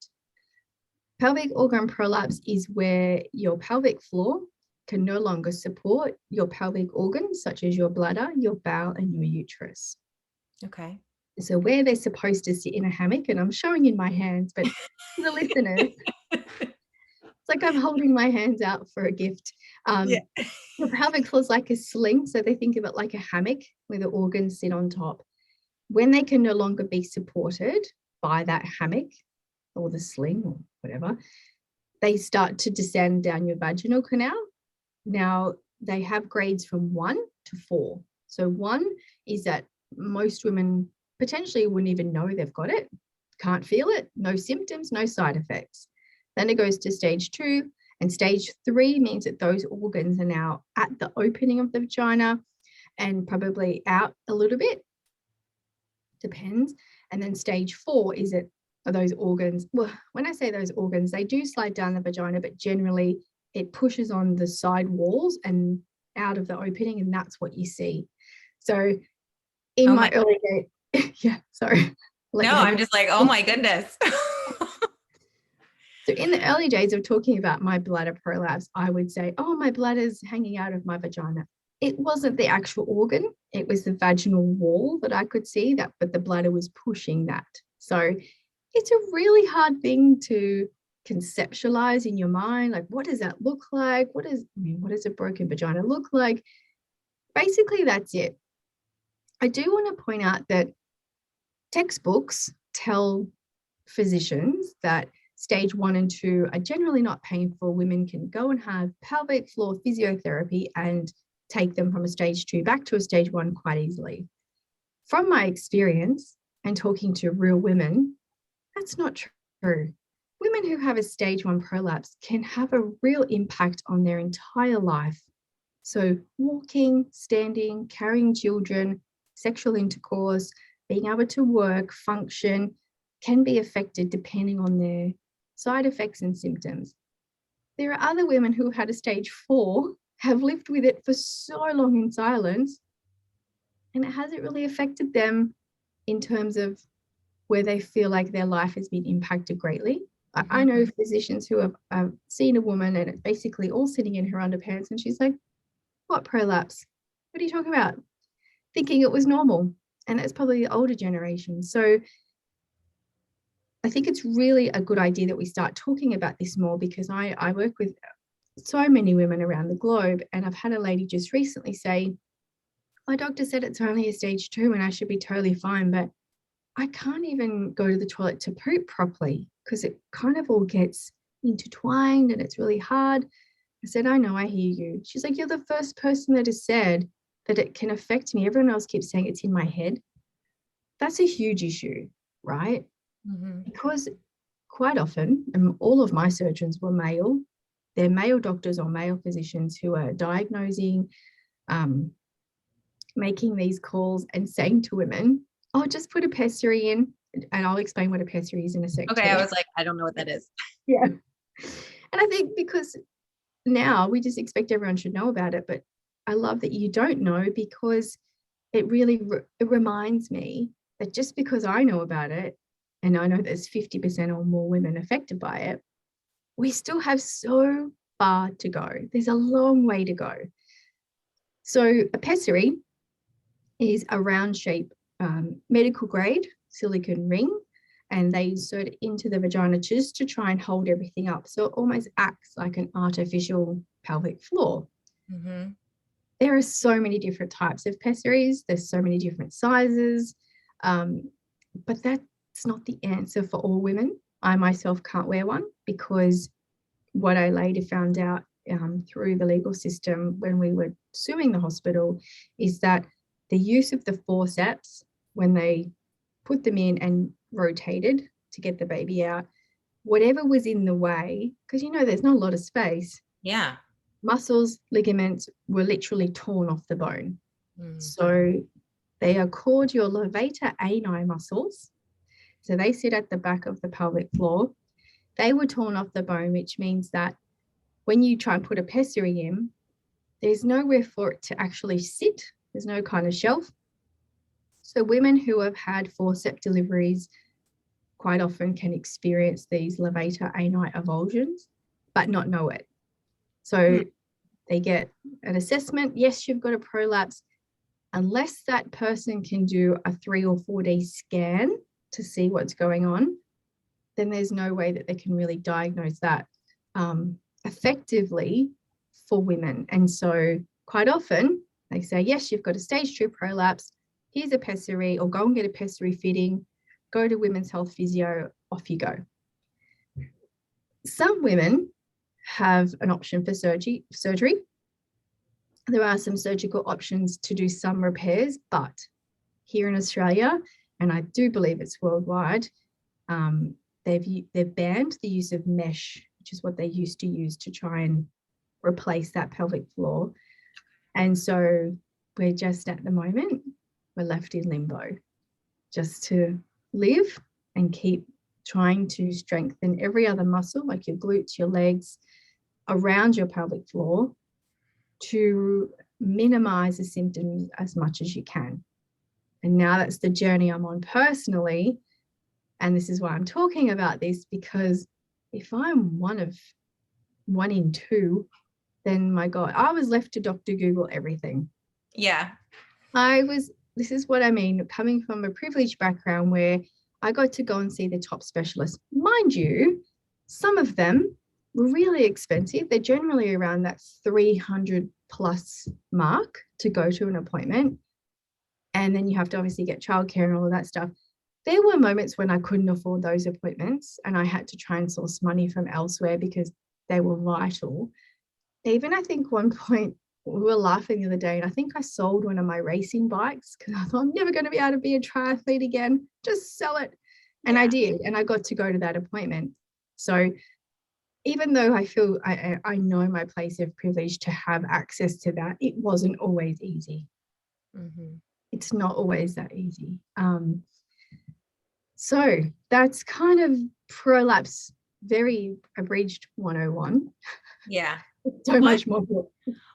Pelvic organ prolapse is where your pelvic floor can no longer support your pelvic organs, such as your bladder, your bowel, and your uterus. Okay. So where they're supposed to sit in a hammock, and I'm showing in my hands, but for the listeners, it's like I'm holding my hands out for a gift. The pelvic floor is like a sling, so they think of it like a hammock where the organs sit on top. When they can no longer be supported by that hammock or the sling or whatever, they start to descend down your vaginal canal. Now, they have grades from 1 to 4. So 1 is that most women potentially wouldn't even know they've got it, can't feel it, no symptoms, no side effects. Then it goes to stage 2, and stage 3 means that those organs are now at the opening of the vagina and probably out a little bit, depends. And then stage 4 is that those organs, well, when I say those organs, they do slide down the vagina, but generally it pushes on the side walls and out of the opening, and that's what you see. So in my early days, yeah, sorry. No, I'm just like, oh my goodness. So in the early days of talking about my bladder prolapse, I would say, oh, my bladder's hanging out of my vagina. It wasn't the actual organ. It was the vaginal wall that I could see, but the bladder was pushing that. So it's a really hard thing to conceptualize in your mind. Like, what does that look like? What does a broken vagina look like? Basically, that's it. I do want to point out that textbooks tell physicians that stage 1 and 2 are generally not painful. Women can go and have pelvic floor physiotherapy and take them from a stage 2 back to a stage 1 quite easily. From my experience and talking to real women, that's not true. Women who have a stage 1 prolapse can have a real impact on their entire life. So walking, standing, carrying children, sexual intercourse, being able to work, function, can be affected depending on their side effects and symptoms. There are other women who had a stage 4, have lived with it for so long in silence, and it hasn't really affected them in terms of where they feel like their life has been impacted greatly. Mm-hmm. I know physicians who have seen a woman and it's basically all sitting in her underpants, and she's like, what prolapse? What are you talking about? Thinking it was normal. And that's probably the older generation. So I think it's really a good idea that we start talking about this more, because I work with so many women around the globe, and I've had a lady just recently say, my doctor said it's only a stage 2 and I should be totally fine, but I can't even go to the toilet to poop properly because it kind of all gets intertwined and it's really hard. I said, I know, I hear you. She's like, you're the first person that has said that it can affect me. Everyone else keeps saying it's in my head. That's a huge issue, right? Mm-hmm. Because quite often, and all of my surgeons were male, they're male doctors or male physicians who are diagnosing, making these calls and saying to women, oh, just put a pessary in, and I'll explain what a pessary is in a sec. Okay, I was like, I don't know what that is. Yeah. And I think because now we just expect everyone should know about it, but I love that you don't know, because it really it reminds me that just because I know about it, and I know there's 50% or more women affected by it, we still have so far to go. There's a long way to go. So a pessary is a round shape, medical grade silicone ring, and they insert it into the vagina just to try and hold everything up. So it almost acts like an artificial pelvic floor. Mm-hmm. There are so many different types of pessaries. There's so many different sizes, but that's not the answer for all women. I myself can't wear one, because what I later found out through the legal system when we were suing the hospital is that the use of the forceps, when they put them in and rotated to get the baby out, whatever was in the way, because there's not a lot of space. Yeah. Muscles, ligaments were literally torn off the bone. Mm. So they are called your levator ani muscles. So they sit at the back of the pelvic floor. They were torn off the bone, which means that when you try and put a pessary in, there's nowhere for it to actually sit. There's no kind of shelf. So women who have had forceps deliveries quite often can experience these levator ani avulsions, but not know it. So they get an assessment. Yes, you've got a prolapse. Unless that person can do a 3 or 4D scan to see what's going on, then there's no way that they can really diagnose that effectively for women. And so quite often they say, yes, you've got a stage 2 prolapse. Here's a pessary, or go and get a pessary fitting. Go to Women's Health Physio, off you go. Some women have an option for surgery. There are some surgical options to do some repairs, but here in Australia, and I do believe it's worldwide, they've banned the use of mesh, which is what they used to use to try and replace that pelvic floor. And so we're just at the moment, we're left in limbo, just to live and keep trying to strengthen every other muscle, like your glutes, your legs, around your pelvic floor, to minimize the symptoms as much as you can. And now that's the journey I'm on personally. And this is why I'm talking about this, because if I'm one in two, then my God, I was left to Dr. Google everything. Yeah. This is what I mean, coming from a privileged background where I got to go and see the top specialists. Mind you, some of them were really expensive. They're generally around that 300 plus mark to go to an appointment. And then you have to obviously get childcare and all of that stuff. There were moments when I couldn't afford those appointments and I had to try and source money from elsewhere because they were vital. Even I think one point, we were laughing the other day, and I think I sold one of my racing bikes because I thought I'm never going to be able to be a triathlete again. Just sell it. And I did. And I got to go to that appointment. So even though I feel I know my place of privilege to have access to that, it wasn't always easy. Mm-hmm. It's not always that easy. So that's kind of Prolapse, very abridged 101. Yeah. So much more.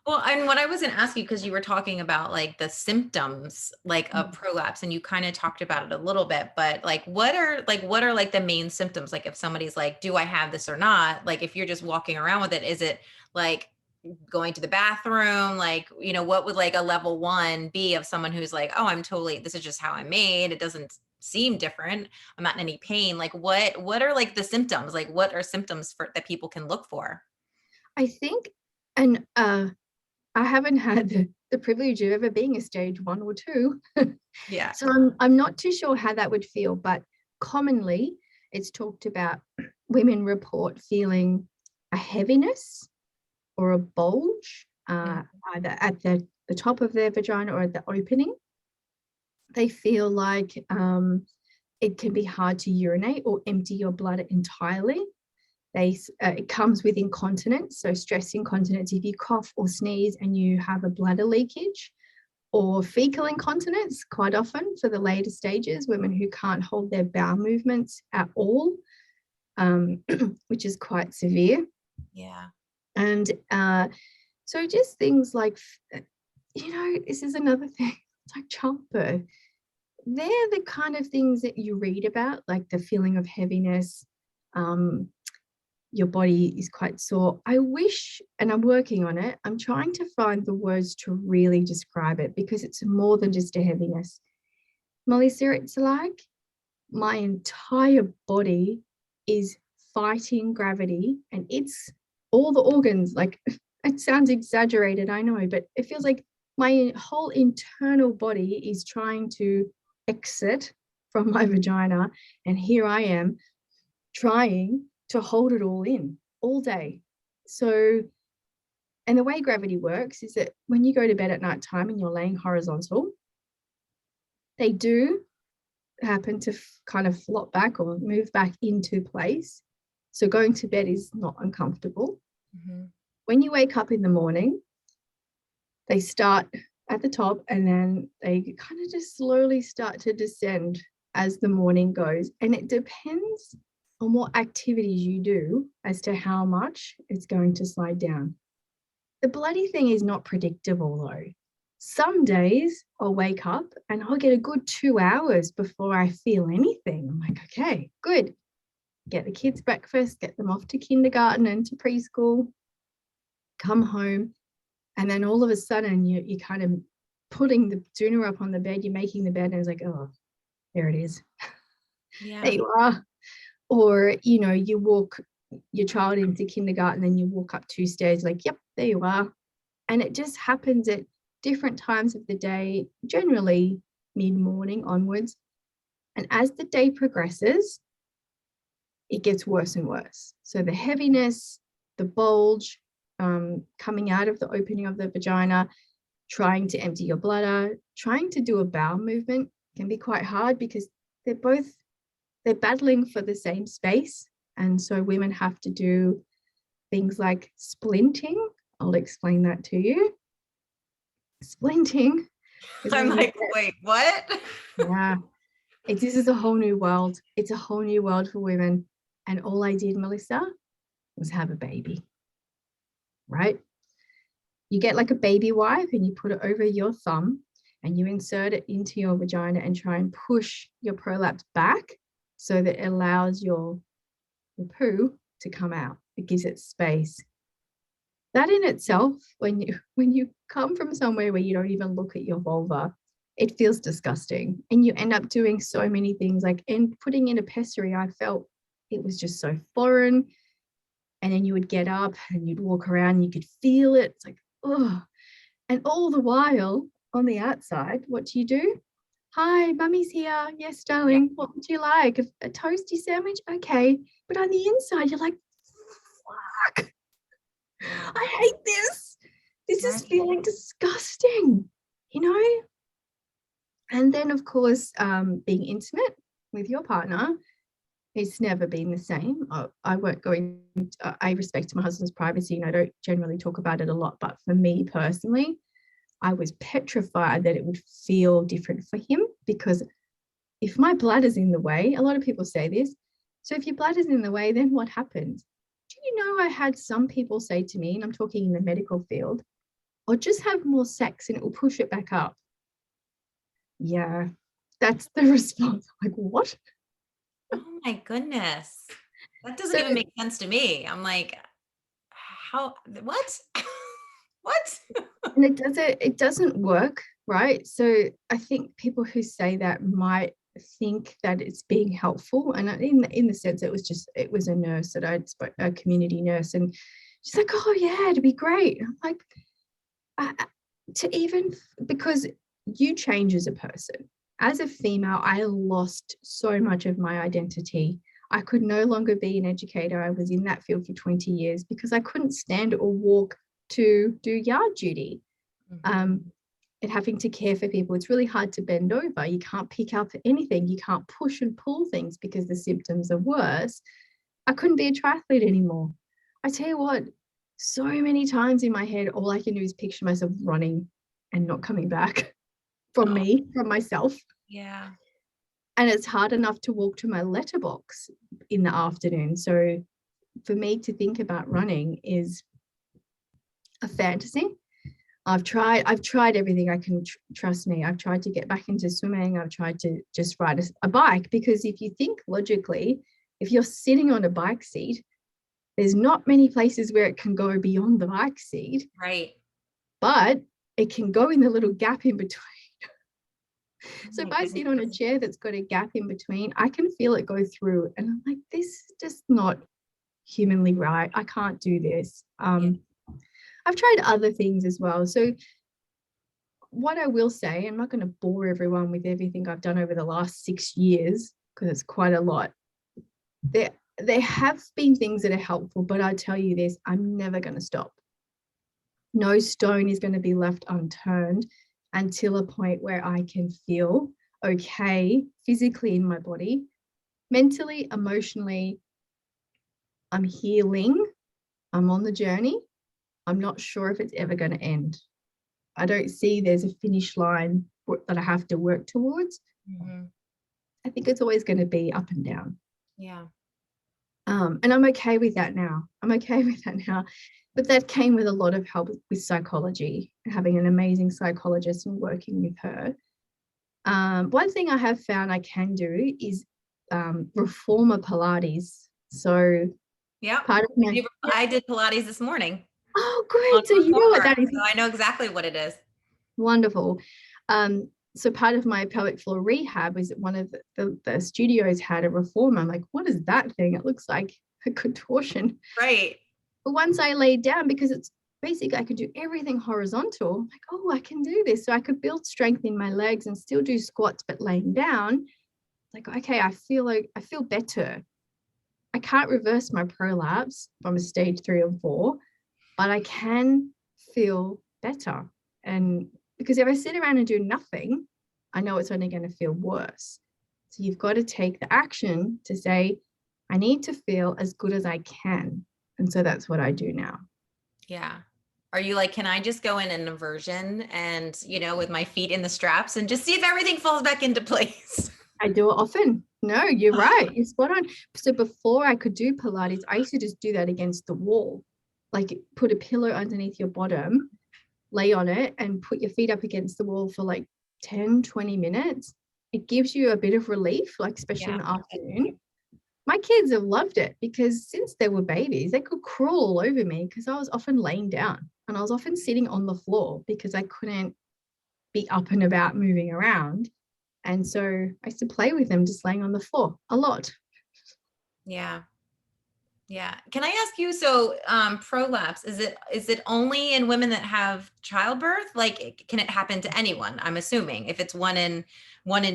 Well, and what I was going to ask you, because you were talking about like the symptoms like of prolapse, and you kind of talked about it a little bit, but like what are like the main symptoms? Like if somebody's like, do I have this or not? Like if you're just walking around with it, is it like going to the bathroom? Like, you know, what would like a level 1 be of someone who's like, oh, this is just how I'm made. It doesn't seem different. I'm not in any pain. Like what are like the symptoms? Like what are symptoms that people can look for? I think, and I haven't had the privilege of ever being a stage 1 or 2. Yeah. So I'm not too sure how that would feel, but commonly it's talked about women report feeling a heaviness or a bulge either at the top of their vagina or at the opening. They feel like it can be hard to urinate or empty your bladder entirely. It comes with incontinence, so stress incontinence if you cough or sneeze and you have a bladder leakage, or fecal incontinence quite often for the later stages, women who can't hold their bowel movements at all, which is quite severe. Yeah. And so just things like, you know, this is another thing, it's like childbirth. They're the kind of things that you read about, like the feeling of heaviness, your body is quite sore. I wish, and I'm working on it, I'm trying to find the words to really describe it because it's more than just a heaviness. Melissa, it's like my entire body is fighting gravity and it's all the organs, like it sounds exaggerated, I know, but it feels like my whole internal body is trying to exit from my vagina. And here I am trying to hold it all in all day. So, and the way gravity works is that when you go to bed at night time and you're laying horizontal, they do happen to kind of flop back or move back into place. So going to bed is not uncomfortable. Mm-hmm. When you wake up in the morning, they start at the top and then they kind of just slowly start to descend as the morning goes. And it depends on what activities you do as to how much it's going to slide down. The bloody thing is not predictable though. Some days I'll wake up and I'll get a good 2 hours before I feel anything. I'm like, okay, good. Get the kids breakfast, get them off to kindergarten and to preschool, come home, and then all of a sudden you kind of putting the doona up on the bed, you're making the bed and it's like, oh, there it is. Yeah. There you are. Or, you know, you walk your child into kindergarten and you walk up 2 stairs, like, yep, there you are. And it just happens at different times of the day, generally mid-morning onwards. And as the day progresses, it gets worse and worse. So the heaviness, the bulge, coming out of the opening of the vagina, trying to empty your bladder, trying to do a bowel movement can be quite hard because they're battling for the same space. And so women have to do things like splinting. I'll explain that to you. Splinting is I'm when like, wait, what? yeah, this is a whole new world. It's a whole new world for women. And all I did, Melissa, was have a baby, right? You get like a baby wipe and you put it over your thumb and you insert it into your vagina and try and push your prolapse back so that it allows your poo to come out. It gives it space. That in itself, when you come from somewhere where you don't even look at your vulva, it feels disgusting. And you end up doing so many things, like and putting in a pessary, I felt it was just so foreign. And then you would get up and you'd walk around, you could feel it. It's like, oh. And all the while on the outside, what do? Hi, mummy's here. Yes, darling. What would you like? A toasty sandwich? Okay. But on the inside, you're like, fuck. I hate this. This is feeling disgusting, you know? And then, of course, being intimate with your partner, it's never been the same. I won't go into, I respect my husband's privacy and I don't generally talk about it a lot. But for me personally, I was petrified that it would feel different for him, because if my bladder's in the way, a lot of people say this. So if your bladder's in the way, then what happens? Do you know, I had some people say to me, and I'm talking in the medical field, or just have more sex and it will push it back up. Yeah, that's the response. I'm like, what? Oh my goodness. That doesn't even make sense to me. I'm like, how, what? What? And it doesn't work, right? So I think people who say that might think that it's being helpful. And in the sense, it was a nurse that I'd spoke, a community nurse, and she's like, oh yeah, it'd be great. I'm like, because you change as a person. As a female, I lost so much of my identity. I could no longer be an educator. I was in that field for 20 years because I couldn't stand or walk to do yard duty. And having to care for people, it's really hard to bend over. You can't pick up anything. You can't push and pull things because the symptoms are worse. I couldn't be a triathlete anymore. I tell you what, so many times in my head, all I can do is picture myself running and not coming back from myself. Yeah. And it's hard enough to walk to my letterbox in the afternoon. So for me to think about running is a fantasy. I've tried everything I can, trust me. I've tried to get back into swimming. I've tried to just ride a bike, because if you think logically, if you're sitting on a bike seat, there's not many places where it can go beyond the bike seat. Right. But it can go in the little gap in between. So if I sit on a chair that's got a gap in between, I can feel it go through. And I'm like, this is just not humanly right. I can't do this. I've tried other things as well. So what I will say, I'm not going to bore everyone with everything I've done over the last 6 years, because it's quite a lot. There have been things that are helpful, but I tell you this, I'm never going to stop. No stone is going to be left unturned until a point where I can feel okay physically in my body, mentally, emotionally. I'm healing. I'm on the journey. I'm not sure if it's ever going to end. I don't see there's a finish line that I have to work towards. I think it's always going to be up and down. Yeah. And I'm okay with that now. But that came with a lot of help with psychology, having an amazing psychologist and working with her. One thing I have found I can do is reformer Pilates. So yeah, I did Pilates this morning. Oh, great. So you know what that is. So I know exactly what it is. Wonderful. So part of my pelvic floor rehab is one of the studios had a reformer. I'm like, what is that thing? It looks like a contortion. Right. But once I laid down, because it's basically I could do everything horizontal, I'm like, oh, I can do this. So I could build strength in my legs and still do squats, but laying down, like, okay, I feel better. I can't reverse my prolapse from a stage 3 or 4, but I can feel better. And because if I sit around and do nothing, I know it's only going to feel worse. So you've got to take the action to say, I need to feel as good as I can. And so that's what I do now. Yeah. Are you like, can I just go in an inversion and, with my feet in the straps and just see if everything falls back into place? I do it often. No, you're right. You're spot on. So before I could do Pilates, I used to just do that against the wall. Like put a pillow underneath your bottom, lay on it, and put your feet up against the wall for like 10, 20 minutes. It gives you a bit of relief, like especially in the afternoon. My kids have loved it because since they were babies, they could crawl all over me because I was often laying down and I was often sitting on the floor because I couldn't be up and about moving around. And so I used to play with them just laying on the floor a lot. Yeah. Yeah. Can I ask you, so prolapse, is it only in women that have childbirth? Like, can it happen to anyone? I'm assuming if it's one in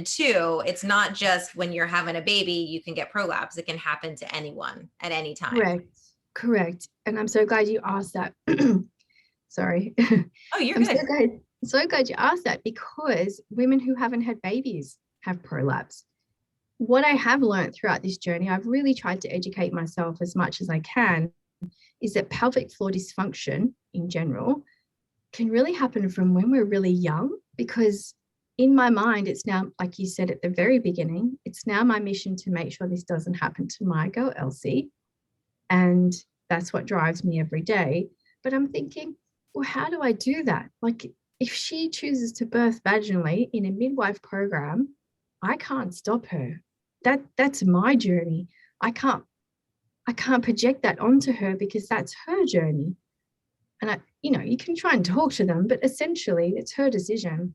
two, it's not just when you're having a baby, you can get prolapse. It can happen to anyone at any time. Correct. And I'm so glad you asked that. Sorry. Oh, you're I'm good. so glad you asked that because women who haven't had babies have prolapse. What I have learned throughout this journey, I've really tried to educate myself as much as I can, is that pelvic floor dysfunction in general can really happen from when we're really young, because in my mind, it's now, like you said at the very beginning, it's now my mission to make sure this doesn't happen to my girl, Elsie. And that's what drives me every day. But I'm thinking, well, how do I do that? Like, if she chooses to birth vaginally in a midwife program, I can't stop her. That's my journey. I can't project that onto her because that's her journey. And you can try and talk to them, but essentially it's her decision.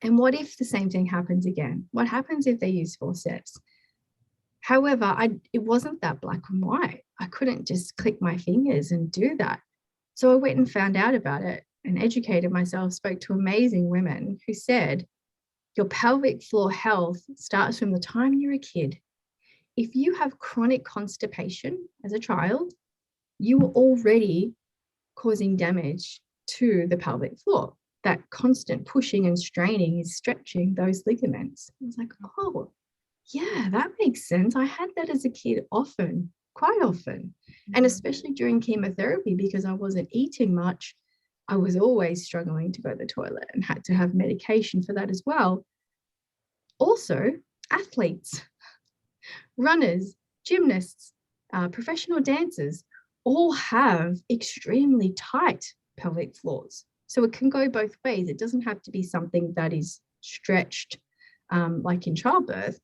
And what if the same thing happens again? What happens if they use forceps? However, it wasn't that black and white. I couldn't just click my fingers and do that. So I went and found out about it and educated myself, spoke to amazing women who said, your pelvic floor health starts from the time you're a kid. If you have chronic constipation as a child, you are already causing damage to the pelvic floor. That constant pushing and straining is stretching those ligaments. I was like, oh, yeah, that makes sense. I had that as a kid often, quite often. And especially during chemotherapy, because I wasn't eating much, I was always struggling to go to the toilet and had to have medication for that as well. Also, athletes, runners, gymnasts, professional dancers all have extremely tight pelvic floors. So it can go both ways. It doesn't have to be something that is stretched like in childbirth.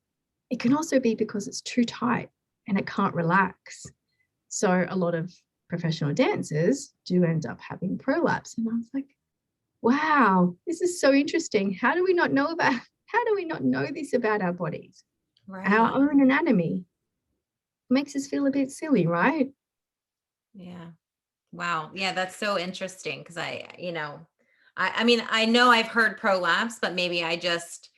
It can also be because it's too tight and it can't relax. So a lot of professional dancers do end up having prolapse. And I was like, wow, this is so interesting. How do we not know this about our bodies? Right. Our own anatomy makes us feel a bit silly, right? Yeah. Wow. Yeah, that's so interesting because I mean, I know I've heard prolapse, but maybe I just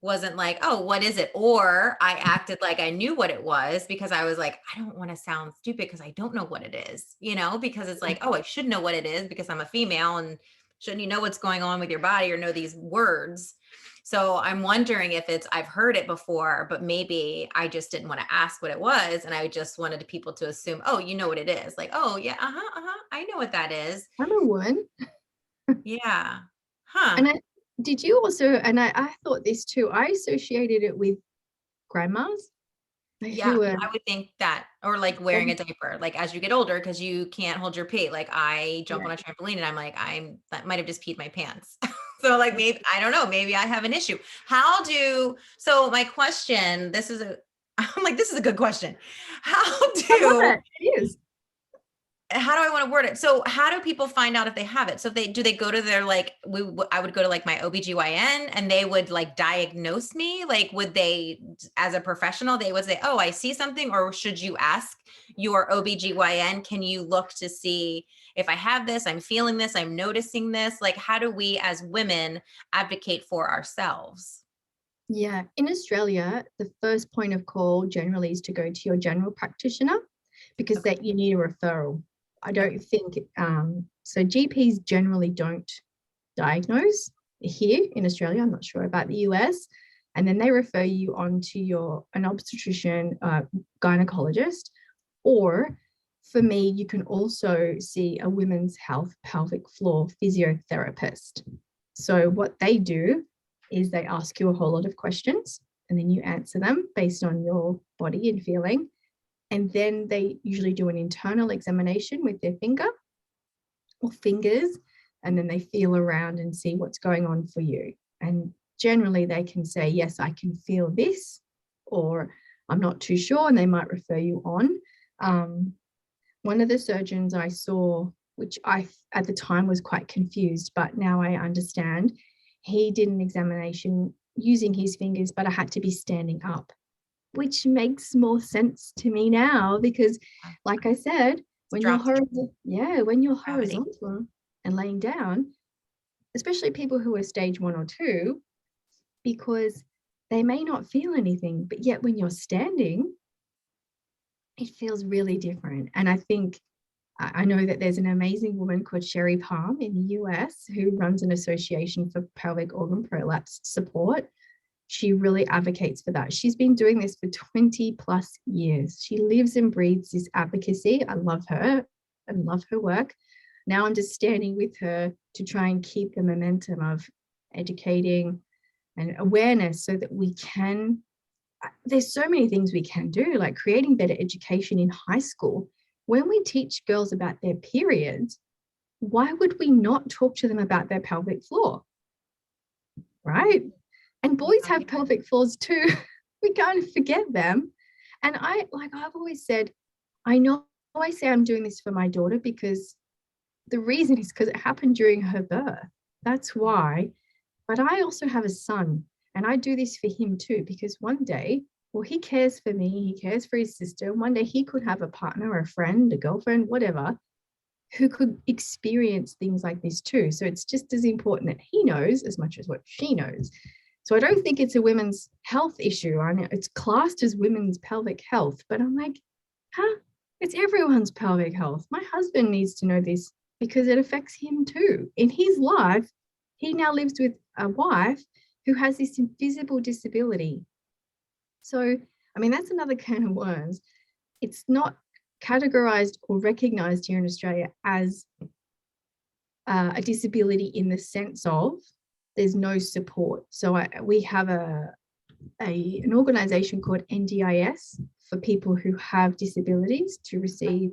wasn't like, oh, what is it? Or I acted like I knew what it was because I was like, I don't want to sound stupid because I don't know what it is, because it's like, oh, I should know what it is because I'm a female, and shouldn't you know what's going on with your body or know these words? So I'm wondering if I've heard it before, but maybe I just didn't want to ask what it was. And I just wanted people to assume, oh, you know what it is. Like, oh yeah, I know what that is. I'm a one. Yeah. Huh. And did you also, and I thought this too, I associated it with grandmas Yeah, who were, I would think that, or like wearing a diaper, like as you get older, because you can't hold your pee. Like I jump on a trampoline and I'm like, that might have just peed my pants. So like maybe, I don't know, maybe I have an issue. So my question, I'm like, this is a good question. I love it. It is. How do I want to word it? So how do people find out if they have it? So do they go to their, like, I would go to like my OBGYN and they would like diagnose me? Like, would they, as a professional, they would say, oh, I see something, or should you ask your OBGYN, can you look to see if I have this, I'm feeling this, I'm noticing this? Like, how do we as women advocate for ourselves? Yeah. In Australia, the first point of call generally is to go to your general practitioner because Okay. that you need a referral. I don't think, so GPs generally don't diagnose here in Australia. I'm not sure about the US. And then they refer you on to an obstetrician, gynecologist, or for me, you can also see a women's health pelvic floor physiotherapist. So what they do is they ask you a whole lot of questions and then you answer them based on your body and feeling. And then they usually do an internal examination with their finger or fingers, and then they feel around and see what's going on for you. And generally they can say, yes, I can feel this, or I'm not too sure, and they might refer you on. One of the surgeons I saw, which I at the time was quite confused, but now I understand, he did an examination using his fingers, but I had to be standing up, which makes more sense to me now because, like I said, when you're horizontal and laying down, especially people who are stage 1 or 2, because they may not feel anything, but yet when you're standing, it feels really different. And I think, I know that there's an amazing woman called Sherry Palm in the US who runs an association for pelvic organ prolapse support. She really advocates for that. She's been doing this for 20 plus years. She lives and breathes this advocacy. I love her and love her work. Now I'm just standing with her to try and keep the momentum of educating and awareness so that we can, there's so many things we can do, like creating better education in high school. When we teach girls about their periods, why would we not talk to them about their pelvic floor? Right? And boys have pelvic floors too. We can't forget them. And I've always said, I know I say I'm doing this for my daughter because the reason is because it happened during her birth. That's why. But I also have a son, and I do this for him too, because one day, well, he cares for me, he cares for his sister. One day he could have a partner, a friend, a girlfriend, whatever, who could experience things like this too. So it's just as important that he knows as much as what she knows. So I don't think it's a women's health issue. I mean, it's classed as women's pelvic health, but I'm like, it's everyone's pelvic health. My husband needs to know this because it affects him too. In his life, he now lives with a wife who has this invisible disability. So, I mean, that's another can of worms. It's not categorized or recognized here in Australia as a disability in the sense of there's no support. So we have an organization called NDIS for people who have disabilities to receive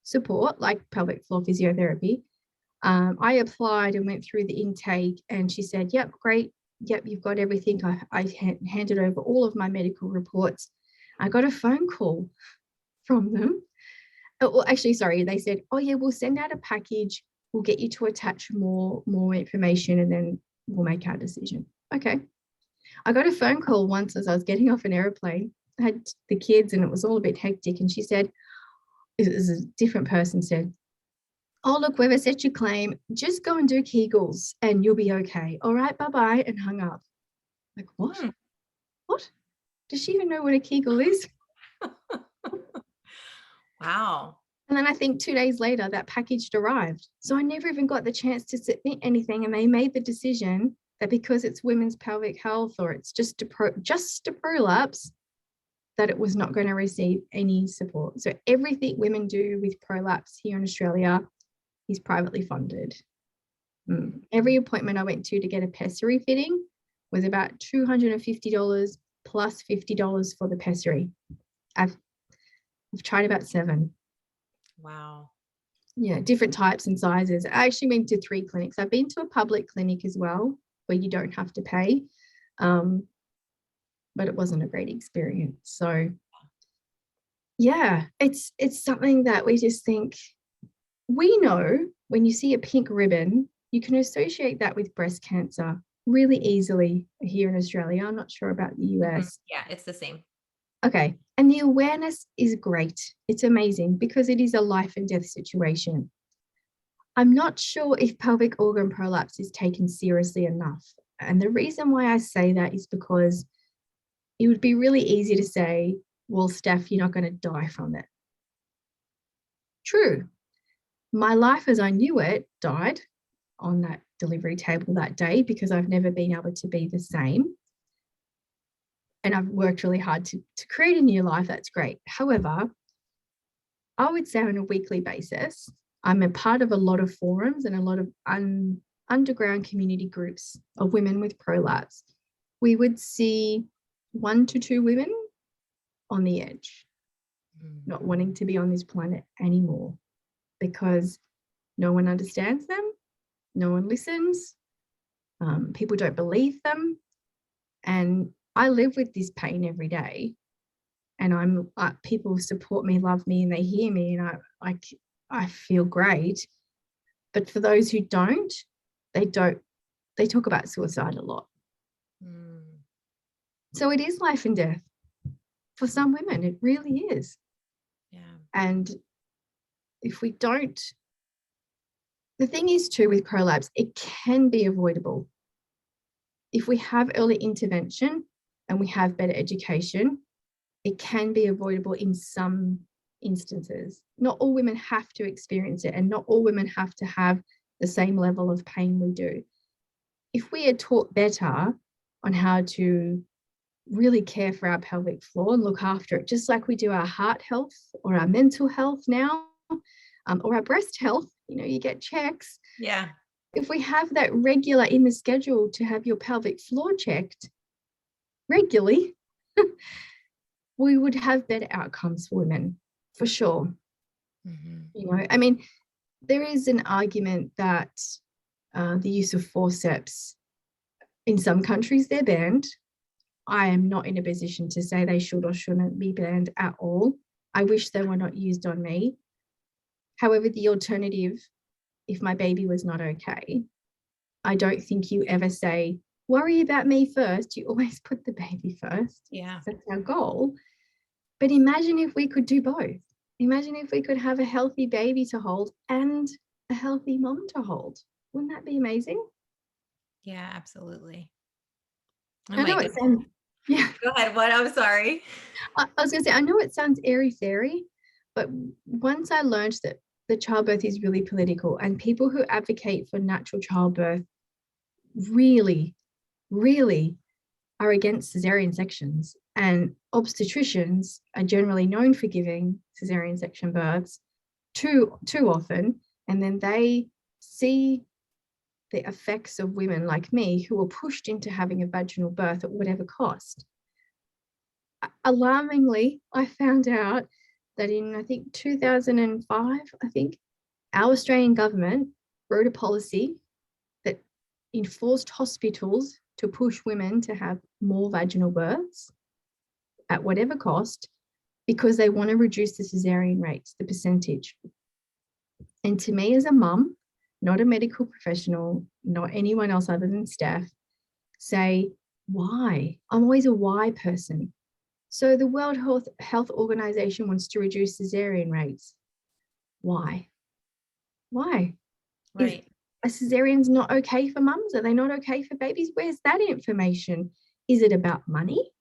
support like pelvic floor physiotherapy. I applied and went through the intake and she said, yep, great. Yep, you've got everything. I handed over all of my medical reports. I got a phone call from them. Well, actually, sorry, they said, oh yeah, we'll send out a package. We'll get you to attach more information and then we'll make our decision. Okay. I got a phone call once as I was getting off an airplane. I had the kids and it was all a bit hectic. And she said, it was a different person said, oh, look, we've set your claim. Just go and do Kegels and you'll be okay. All right, bye-bye, and hung up. Like, what? What? Does she even know what a Kegel is? Wow. And then I think 2 days later, that package arrived. So I never even got the chance to submit anything. And they made the decision that because it's women's pelvic health or it's just a prolapse, that it was not going to receive any support. So everything women do with prolapse here in Australia is privately funded. Every appointment I went to get a pessary fitting was about $250 plus $50 for the pessary. I've tried about 7. Wow. Yeah, different types and sizes. I actually went to 3 clinics. I've been to a public clinic as well where you don't have to pay, but it wasn't a great experience. So yeah, it's something that we just think, we know when you see a pink ribbon, you can associate that with breast cancer really easily here in Australia. I'm not sure about the US. Yeah, it's the same. Okay. And the awareness is great. It's amazing because it is a life and death situation. I'm not sure if pelvic organ prolapse is taken seriously enough. And the reason why I say that is because it would be really easy to say, well, Steph, you're not going to die from it. True. My life as I knew it died on that delivery table that day because I've never been able to be the same. And I've worked really hard to create a new life. That's great. However, I would say on a weekly basis, I'm a part of a lot of forums and a lot of underground community groups of women with prolapse. We would see 1 to 2 women on the edge, not wanting to be on this planet anymore because no one understands them, no one listens, people don't believe them. And I live with this pain every day. And people support me, love me, and they hear me, and I feel great. But for those who don't, they talk about suicide a lot. So it is life and death for some women. It really is. Yeah. And if we don't, the thing is too with prolapse, it can be avoidable. If we have early intervention and we have better education, it can be avoidable in some instances. Not all women have to experience it, and not all women have to have the same level of pain we do. If we are taught better on how to really care for our pelvic floor and look after it, just like we do our heart health or our mental health now, or our breast health, you get checks. Yeah. If we have that regular in the schedule to have your pelvic floor checked regularly, we would have better outcomes for women, for sure. I mean, there is an argument that the use of forceps, in some countries, they're banned. I am not in a position to say they should or shouldn't be banned at all. I wish they were not used on me. However, the alternative, if my baby was not okay, I don't think you ever say, worry about me first. You always put the baby first. Yeah. That's our goal. But imagine if we could do both. Imagine if we could have a healthy baby to hold and a healthy mom to hold. Wouldn't that be amazing? Yeah, absolutely. I know it sounds, yeah. Go ahead. What? I'm sorry. I was going to say, I know it sounds airy-fairy, but once I learned that the childbirth is really political, and people who advocate for natural childbirth really, really are against cesarean sections, and obstetricians are generally known for giving cesarean section births too often, and then they see the effects of women like me who are pushed into having a vaginal birth at whatever cost. Alarmingly, I found out that in, I think, 2005, our Australian government wrote a policy that enforced hospitals to push women to have more vaginal births at whatever cost because they want to reduce the cesarean rates, the percentage. And to me as a mum, not a medical professional, not anyone else other than Steph, say, why? I'm always a why person. So the World Health Organization wants to reduce cesarean rates. Why? Why? Right. Is a cesarean's not okay for mums? Are they not okay for babies? Where's that information? Is it about money?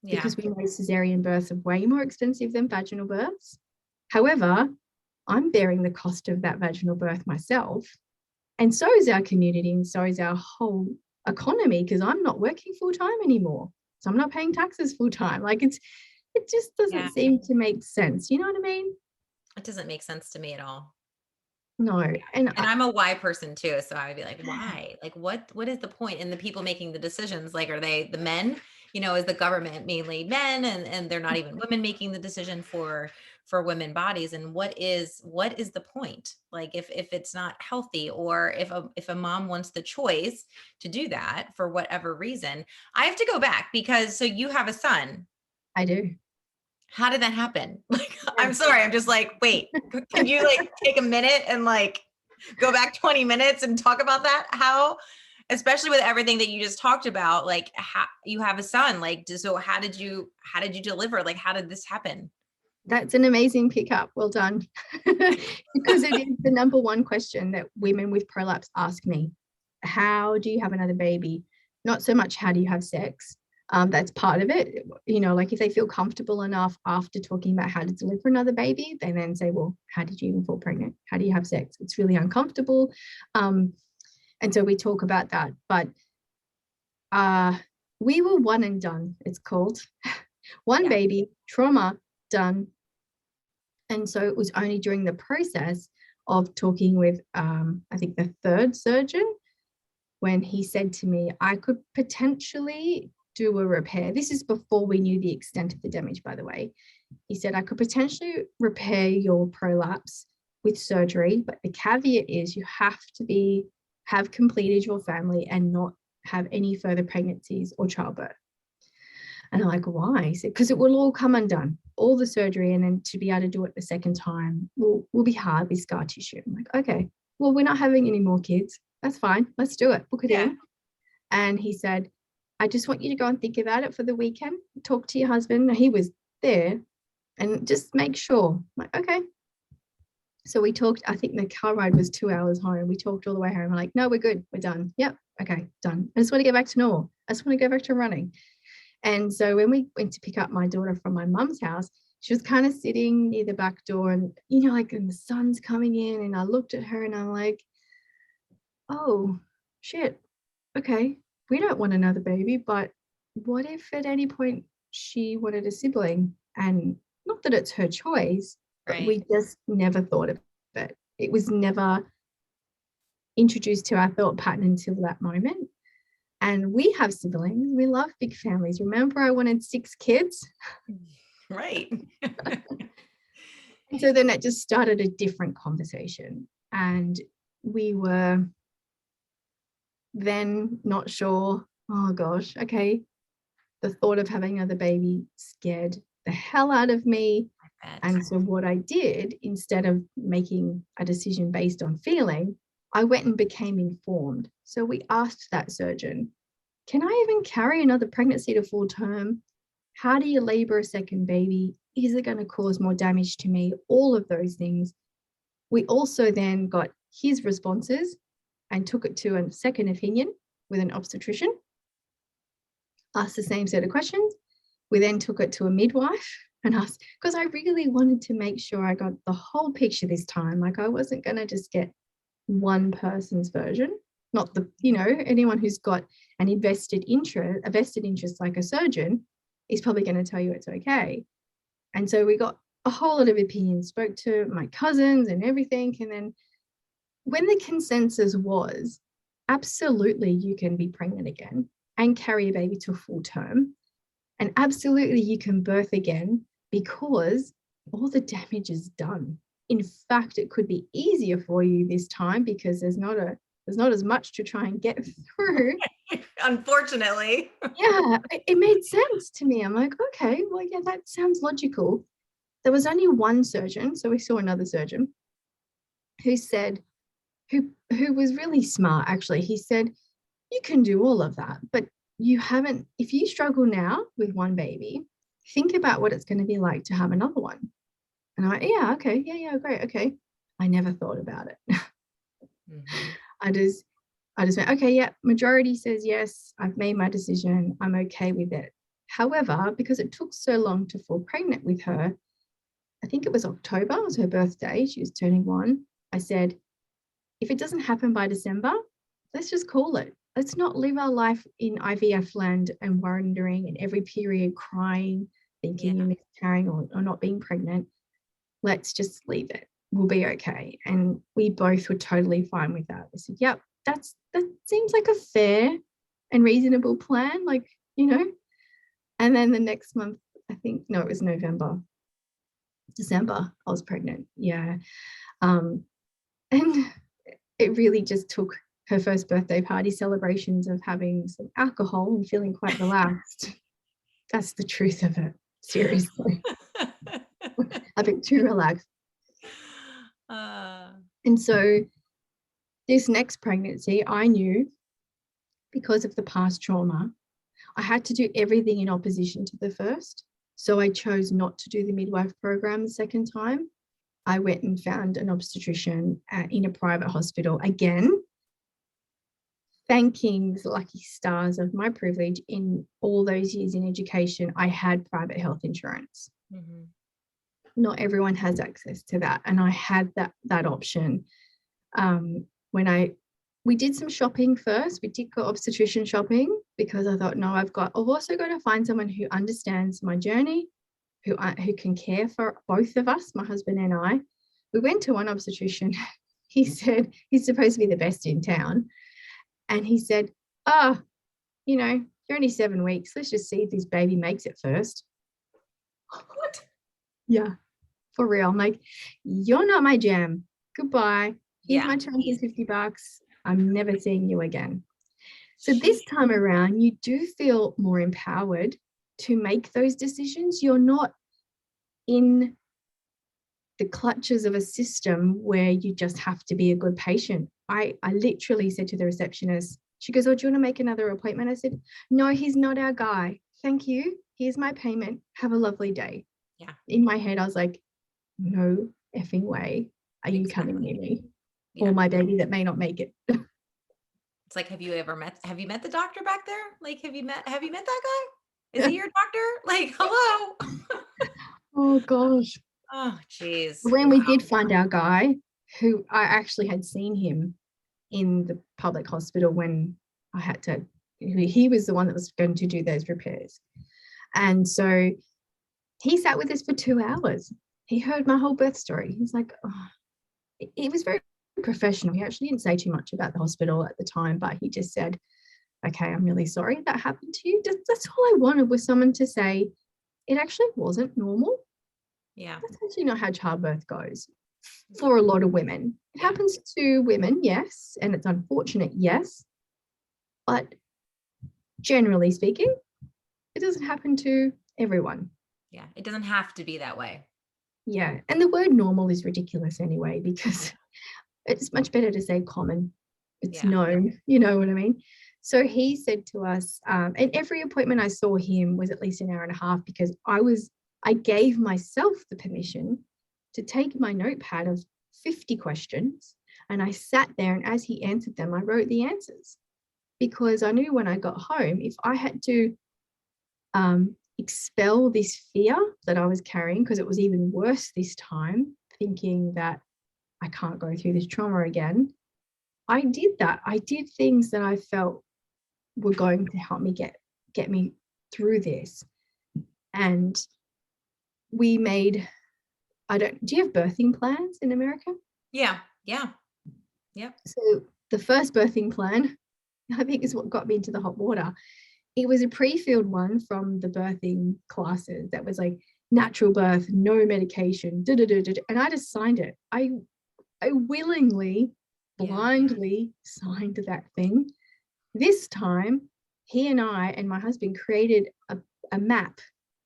Yeah. Because we know cesarean births are way more expensive than vaginal births. However, I'm bearing the cost of that vaginal birth myself. And so is our community, and so is our whole economy, because I'm not working full time anymore. So I'm not paying taxes full time. Like it just doesn't seem to make sense. You know what I mean? It doesn't make sense to me at all. No. And I'm a why person too. So I would be like, why? Like, what is the point? And the people making the decisions, like, are they the men? Is the government mainly men, and they're not even women making the decision for women bodies? And what is the point? Like, if it's not healthy, or if a mom wants the choice to do that for whatever reason. I have to go back because, so you have a son. I do. How did that happen? Like, I'm sorry. I'm just like, wait, can you like take a minute and like go back 20 minutes and talk about that? How, especially with everything that you just talked about, like how you have a son, like, so how did you deliver? Like, how did this happen? That's an amazing pickup. Well done. Because it is the number one question that women with prolapse ask me. How do you have another baby? Not so much how do you have sex, That's part of it. You know, like if they feel comfortable enough after talking about how to deliver another baby, they then say, well, how did you even fall pregnant? How do you have sex? It's really uncomfortable. And so we talk about that. But we were one and done, it's called. One baby, trauma, done. And so it was only during the process of talking with, I think, the third surgeon, when he said to me, I could potentially do a repair. This is before we knew the extent of the damage, by the way. He said, I could potentially repair your prolapse with surgery, but the caveat is you have to have completed your family and not have any further pregnancies or childbirth. And I'm like, why? He said, because it will all come undone, all the surgery, and then to be able to do it the second time will be hard with scar tissue. I'm like, okay, well, we're not having any more kids. That's fine. Let's do it. Book it in. And he said, I just want you to go and think about it for the weekend. Talk to your husband. He was there and just make sure. I'm like, okay. So we talked. I think the car ride was 2 hours home. We talked all the way home. I'm like, no, we're good. We're done. Yep. Okay, done. I just want to get back to normal. I just want to go back to running. And so when we went to pick up my daughter from my mum's house, she was kind of sitting near the back door and, you know, like, and the sun's coming in, and I looked at her and I'm like, oh, shit. Okay. We don't want another baby, but what if at any point she wanted a sibling? And not that it's her choice, but we just never thought of it. It was never introduced to our thought pattern until that moment. And we have siblings. We love big families. Remember, I wanted 6 kids. Right. And so then it just started a different conversation. And we were then not sure, oh gosh, okay. The thought of having another baby scared the hell out of me. And so what I did, instead of making a decision based on feeling, I went and became informed. So we asked that surgeon, can I even carry another pregnancy to full term? How do you labor a second baby? Is it going to cause more damage to me? All of those things. We also then got his responses and took it to a second opinion with an obstetrician, asked the same set of questions. We then took it to a midwife and asked, because I really wanted to make sure I got the whole picture this time. Like, I wasn't going to just get one person's version, not the, you know, anyone who's got a vested interest like a surgeon is probably going to tell you it's okay. And so we got a whole lot of opinions, spoke to my cousins and everything. And then when the consensus was, absolutely, you can be pregnant again and carry a baby to full term. And absolutely, you can birth again because all the damage is done. In fact, it could be easier for you this time because there's not as much to try and get through. Unfortunately. Yeah, it made sense to me. I'm like, okay, well, yeah, that sounds logical. There was only one surgeon, so we saw another surgeon who said, who was really smart, actually. He said, you can do all of that, but if you struggle now with one baby, think about what it's going to be like to have another one. And I'm like, yeah, okay, yeah, great, okay. I never thought about it. Mm-hmm. I just went, okay, yeah, majority says yes, I've made my decision, I'm okay with it. However, because it took so long to fall pregnant with her, I think it was October, it was her birthday, she was turning 1. I said, if it doesn't happen by December, let's just call it. Let's not live our life in IVF land and wondering in every period crying, thinking you're miscarrying or not being pregnant. Let's just leave it. We'll be okay. And we both were totally fine with that. We said, yep, that seems like a fair and reasonable plan, like, you know. And then the next month, it was December, I was pregnant. Yeah. And it really just took her first birthday party celebrations of having some alcohol and feeling quite relaxed. That's the truth of it. Seriously. A bit too relaxed. And so this next pregnancy, I knew because of the past trauma, I had to do everything in opposition to the first. So I chose not to do the midwife program the second time. I went and found an obstetrician in a private hospital again. thanking the lucky stars of my privilege in all those years in education, I had private health insurance. Mm-hmm. Not everyone has access to that, and I had that option. When we did some shopping first, we did go obstetrician shopping because I thought, no, I've also got to find someone who understands my journey, who can care for both of us, my husband and I. We went to one obstetrician. He said he's supposed to be the best in town. And he said, oh, you're only 7 weeks. Let's just see if this baby makes it first. What? Yeah, for real. I'm like, you're not my jam. Goodbye. Here's my $250. I'm never seeing you again. So this time around, you do feel more empowered to make those decisions. You're not in the clutches of a system where you just have to be a good patient. I literally said to the receptionist, she goes, oh, do you want to make another appointment? I said, no, he's not our guy. Thank you. Here's my payment. Have a lovely day. Yeah. In my head, I was like, no effing way are you coming near me or my baby that may not make it. It's like, have you met the doctor back there? Like, have you met that guy? Is he your doctor? Like, hello. Oh gosh. Oh, geez. When we did find our guy, who I actually had seen him in the public hospital when I had to, he was the one that was going to do those repairs. And so he sat with us for 2 hours. He heard my whole birth story. He's like, oh, he was very professional. He actually didn't say too much about the hospital at the time, but he just said, okay, I'm really sorry that happened to you. That's all I wanted, was someone to say, it actually wasn't normal. Yeah. That's actually not how childbirth goes for a lot of women. It happens to women, yes, and it's unfortunate, yes, but generally speaking, it doesn't happen to everyone. Yeah, it doesn't have to be that way. Yeah, and the word normal is ridiculous anyway, because it's much better to say common. It's known, you know what I mean? So he said to us, and every appointment I saw him was at least an hour and a half, because I gave myself the permission to take my notepad of 50 questions, and I sat there, and as he answered them, I wrote the answers, because I knew when I got home, if I had to expel this fear that I was carrying, because it was even worse this time, thinking that I can't go through this trauma again, I did that. I did things that I felt were going to help me get me through this. And we made, do you have birthing plans in America? Yeah. So the first birthing plan, I think, is what got me into the hot water. It was a pre-filled one from the birthing classes that was like natural birth, no medication, and I just signed it. I willingly, blindly signed that thing. This time, he and I and my husband created a map.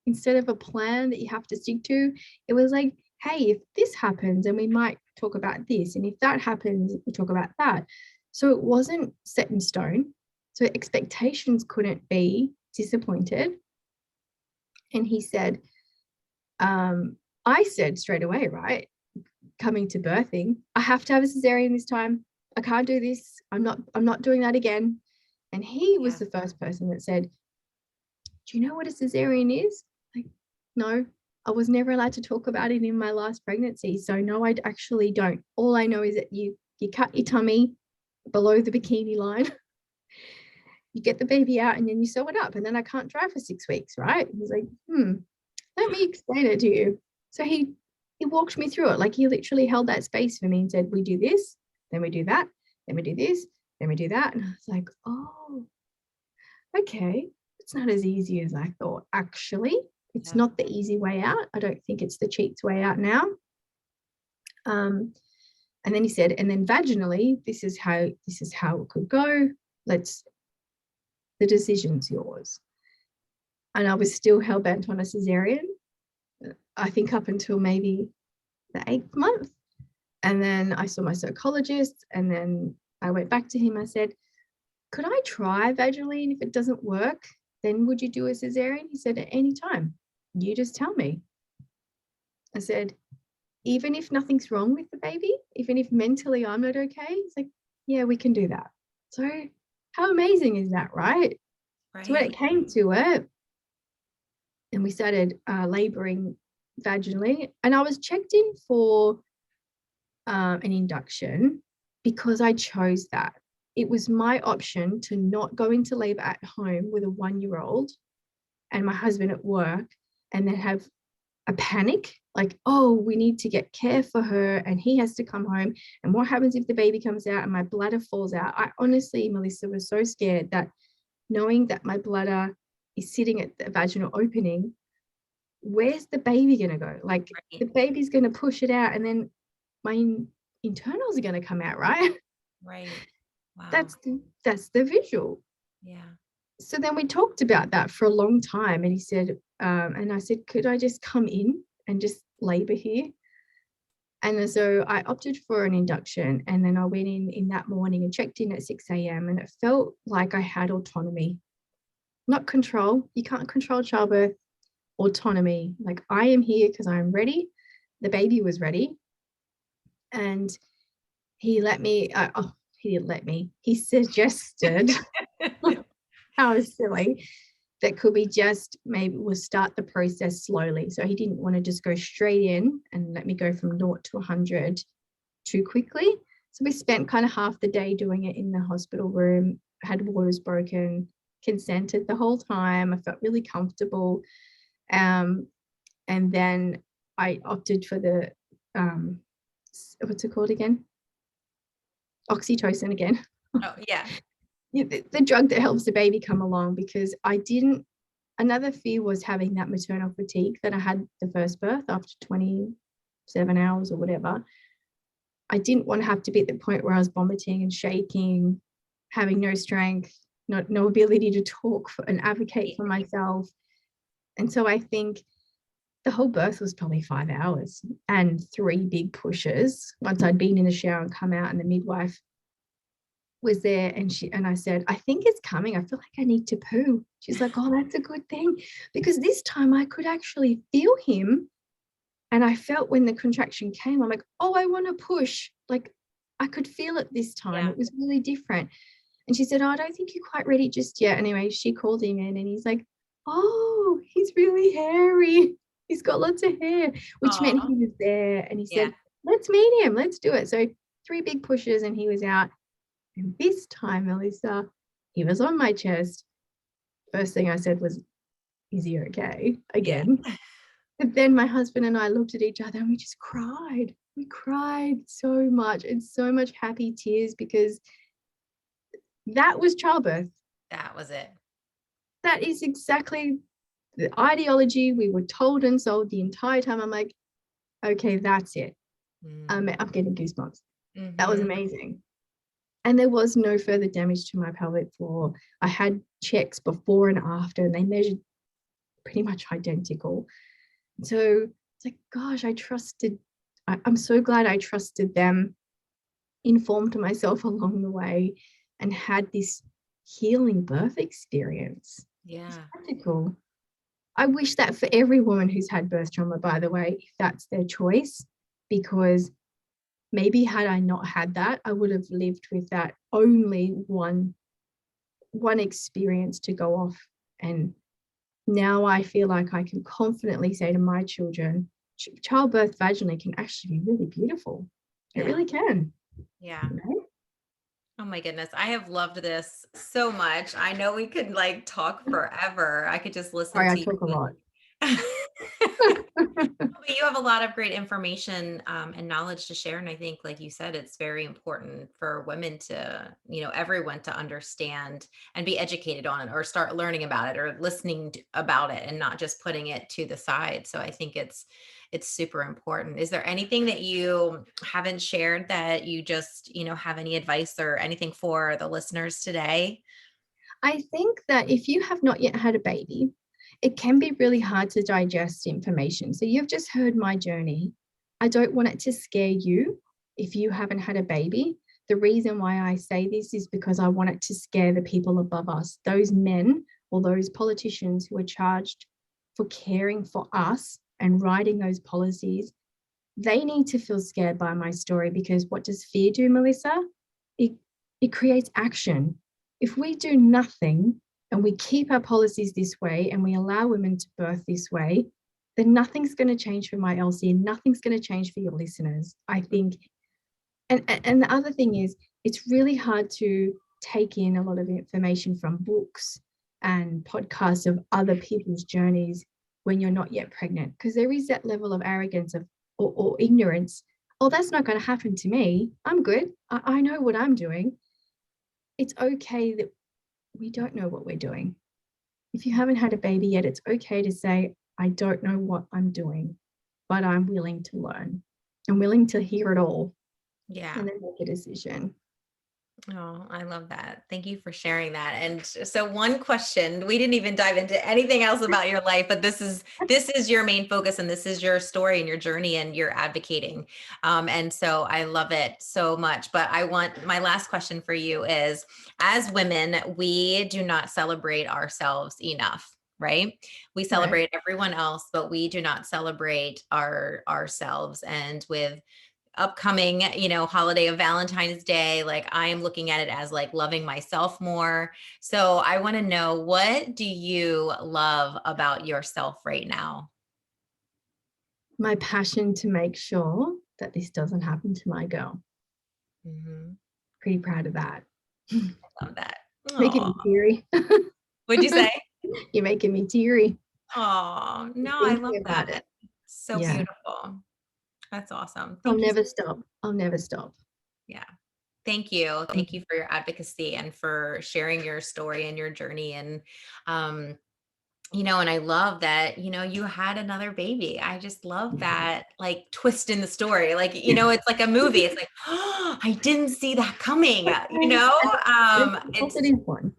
Instead of a plan that you have to stick to, it was like, hey, if this happens, and we might talk about this, and if that happens, we talk about that. So it wasn't set in stone. So expectations couldn't be disappointed. And he said, I said straight away, right, coming to birthing, I have to have a cesarean this time. I can't do this. I'm not doing that again. And he was the first person that said, do you know what a cesarean is? Like, no, I was never allowed to talk about it in my last pregnancy. So no, I actually don't. All I know is that you cut your tummy below the bikini line. You get the baby out and then you sew it up, and then I can't drive for 6 weeks, right? He's like, let me explain it to you. So he walked me through it. Like, he literally held that space for me and said, we do this, then we do that, then we do this, then we do that. And I was like, oh, okay. It's not as easy as I thought. Actually, it's not the easy way out. I don't think it's the cheap's way out now. And then he said, and then vaginally, this is how it could go. The decision's yours. And I was still hell bent on a cesarean, I think up until maybe the 8th month. And then I saw my psychologist, and then I went back to him. I said, could I try vaginally? And if it doesn't work, then would you do a cesarean? He said, at any time, you just tell me. I said, even if nothing's wrong with the baby, even if mentally I'm not okay, he's like, yeah, we can do that. So How amazing is that, right? So when Right. it came to it, and we started laboring vaginally, and I was checked in for an induction because I chose that. It was my option to not go into labor at home with a 1-year-old and my husband at work, and then have a panic like, oh, we need to get care for her and he has to come home. And what happens if the baby comes out and my bladder falls out? I honestly, Melissa, was so scared that, knowing that my bladder is sitting at the vaginal opening, where's the baby going to go? Like, Right. the baby's going to push it out and then my internals are going to come out, right? Right. Wow. That's the visual. Yeah. So then we talked about that for a long time, and he said, and I said, could I just come in and just labor here? And so I opted for an induction, and then I went in that morning and checked in at 6 a.m. and it felt like I had autonomy, not control. You can't control childbirth. Autonomy. Like, I am here because I'm ready. The baby was ready, and he let me. He didn't let me. He suggested. How silly. That could be just, maybe we'll start the process slowly. So he didn't want to just go straight in and let me go from 0 to 100 too quickly. So we spent kind of half the day doing it in the hospital room, had waters broken, consented the whole time. I felt really comfortable. And then I opted for the, what's it called again? Oxytocin again. Oh, yeah. The drug that helps the baby come along, because another fear was having that maternal fatigue that I had the first birth after 27 hours or whatever. I didn't want to have to be at the point where I was vomiting and shaking, having no strength, no ability to talk and advocate for myself. And so I think the whole birth was probably 5 hours and 3 big pushes. Once I'd been in the shower and come out, and the midwife was there, and I said, I think it's coming. I feel like I need to poo. She's like, oh, that's a good thing, because this time I could actually feel him. And I felt when the contraction came, I'm like, oh, I want to push. Like, I could feel it this time. Yeah. It was really different. And she said, oh, I don't think you're quite ready just yet. Anyway, she called him in, and he's like, oh, he's really hairy. He's got lots of hair, which meant Aw. he was there. And he Yeah. said, let's meet him. Let's do it. So 3 big pushes and he was out. And this time, Melissa, he was on my chest. First thing I said was, is he okay? Yeah. Again. But then my husband and I looked at each other and we just cried. We cried so much, and so much happy tears, because that was childbirth. That was it. That is exactly the ideology we were told and sold the entire time. I'm like, okay, that's it. I'm getting goosebumps. That was Mm-hmm. amazing. And there was no further damage to my pelvic floor. I had checks before and after, and they measured pretty much identical. So it's like, gosh, I'm so glad I trusted them, informed myself along the way, and had this healing birth experience. It's Yeah. practical. I wish that for every woman who's had birth trauma, by the way, if that's their choice, because maybe had I not had that, I would have lived with that only one experience to go off. And now I feel like I can confidently say to my children, childbirth vaginally can actually be really beautiful. It Yeah. really can. Yeah. You know? Oh my goodness. I have loved this so much. I know we could like talk forever. I could just listen Sorry, I to talk a you. lot. But you have a lot of great information and knowledge to share. And I think, like you said, it's very important for women to, everyone to understand and be educated on it, or start learning about it, or listening about it, and not just putting it to the side. So I think it's super important. Is there anything that you haven't shared that you just, have any advice or anything for the listeners today? I think that if you have not yet had a baby, it can be really hard to digest information. So you've just heard my journey. I don't want it to scare you if you haven't had a baby. The reason why I say this is because I want it to scare the people above us, those men or those politicians who are charged for caring for us and writing those policies. They need to feel scared by my story, because what does fear do, Melissa? It creates action. If we do nothing and we keep our policies this way and we allow women to birth this way, then nothing's going to change for my Elsie and nothing's going to change for your listeners, I think. And the other thing is, it's really hard to take in a lot of information from books and podcasts of other people's journeys when you're not yet pregnant, because there is that level of arrogance of or ignorance. Oh, that's not going to happen to me. I'm good. I know what I'm doing. It's okay that we don't know what we're doing. If you haven't had a baby yet, it's okay to say, I don't know what I'm doing, but I'm willing to learn. I'm willing to hear it all. Yeah. And then make a decision. Oh, I love that. Thank you for sharing that. And so one question, we didn't even dive into anything else about your life, but this is your main focus and this is your story and your journey and you're advocating. And so I love it so much. But my last question for you is, as women, we do not celebrate ourselves enough. Right? We celebrate everyone else, but we do not celebrate ourselves. And with upcoming, holiday of Valentine's Day, like I am looking at it as like loving myself more. So I want to know, what do you love about yourself right now? My passion to make sure that this doesn't happen to my girl. Mm-hmm. Pretty proud of that. I love that. Making me teary. What'd you say? You're making me teary. Oh, no, I love About that. it. So beautiful. That's awesome. I'll Thank you. never stop. I'll never stop. Yeah. Thank you. Thank you for your advocacy and for sharing your story and your journey. And, and I love that, you had another baby. I just love that, like, twist in the story. Like, it's like a movie. It's like, oh, I didn't see that coming, Positive one.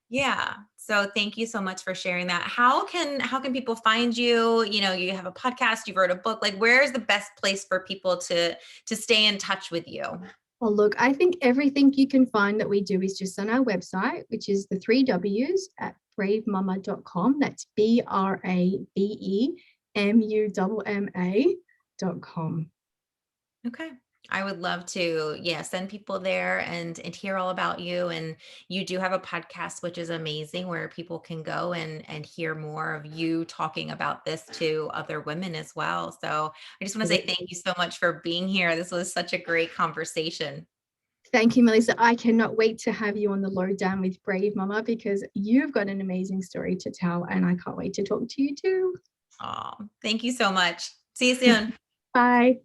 Yeah. So thank you so much for sharing that. How can people find you? You have a podcast, you wrote a book. Like, where is the best place for people to stay in touch with you? Well, look, I think everything you can find that we do is just on our website, which is the 3 W's at bravemumma.com. That's BRAVEMUMMA.com. Okay. I would love to, send people there and hear all about you. And you do have a podcast, which is amazing, where people can go and hear more of you talking about this to other women as well. So I just want to say thank you so much for being here. This was such a great conversation. Thank you, Melissa. I cannot wait to have you on the lowdown with Bravemumma, because you've got an amazing story to tell, and I can't wait to talk to you too. Oh, thank you so much. See you soon. Bye.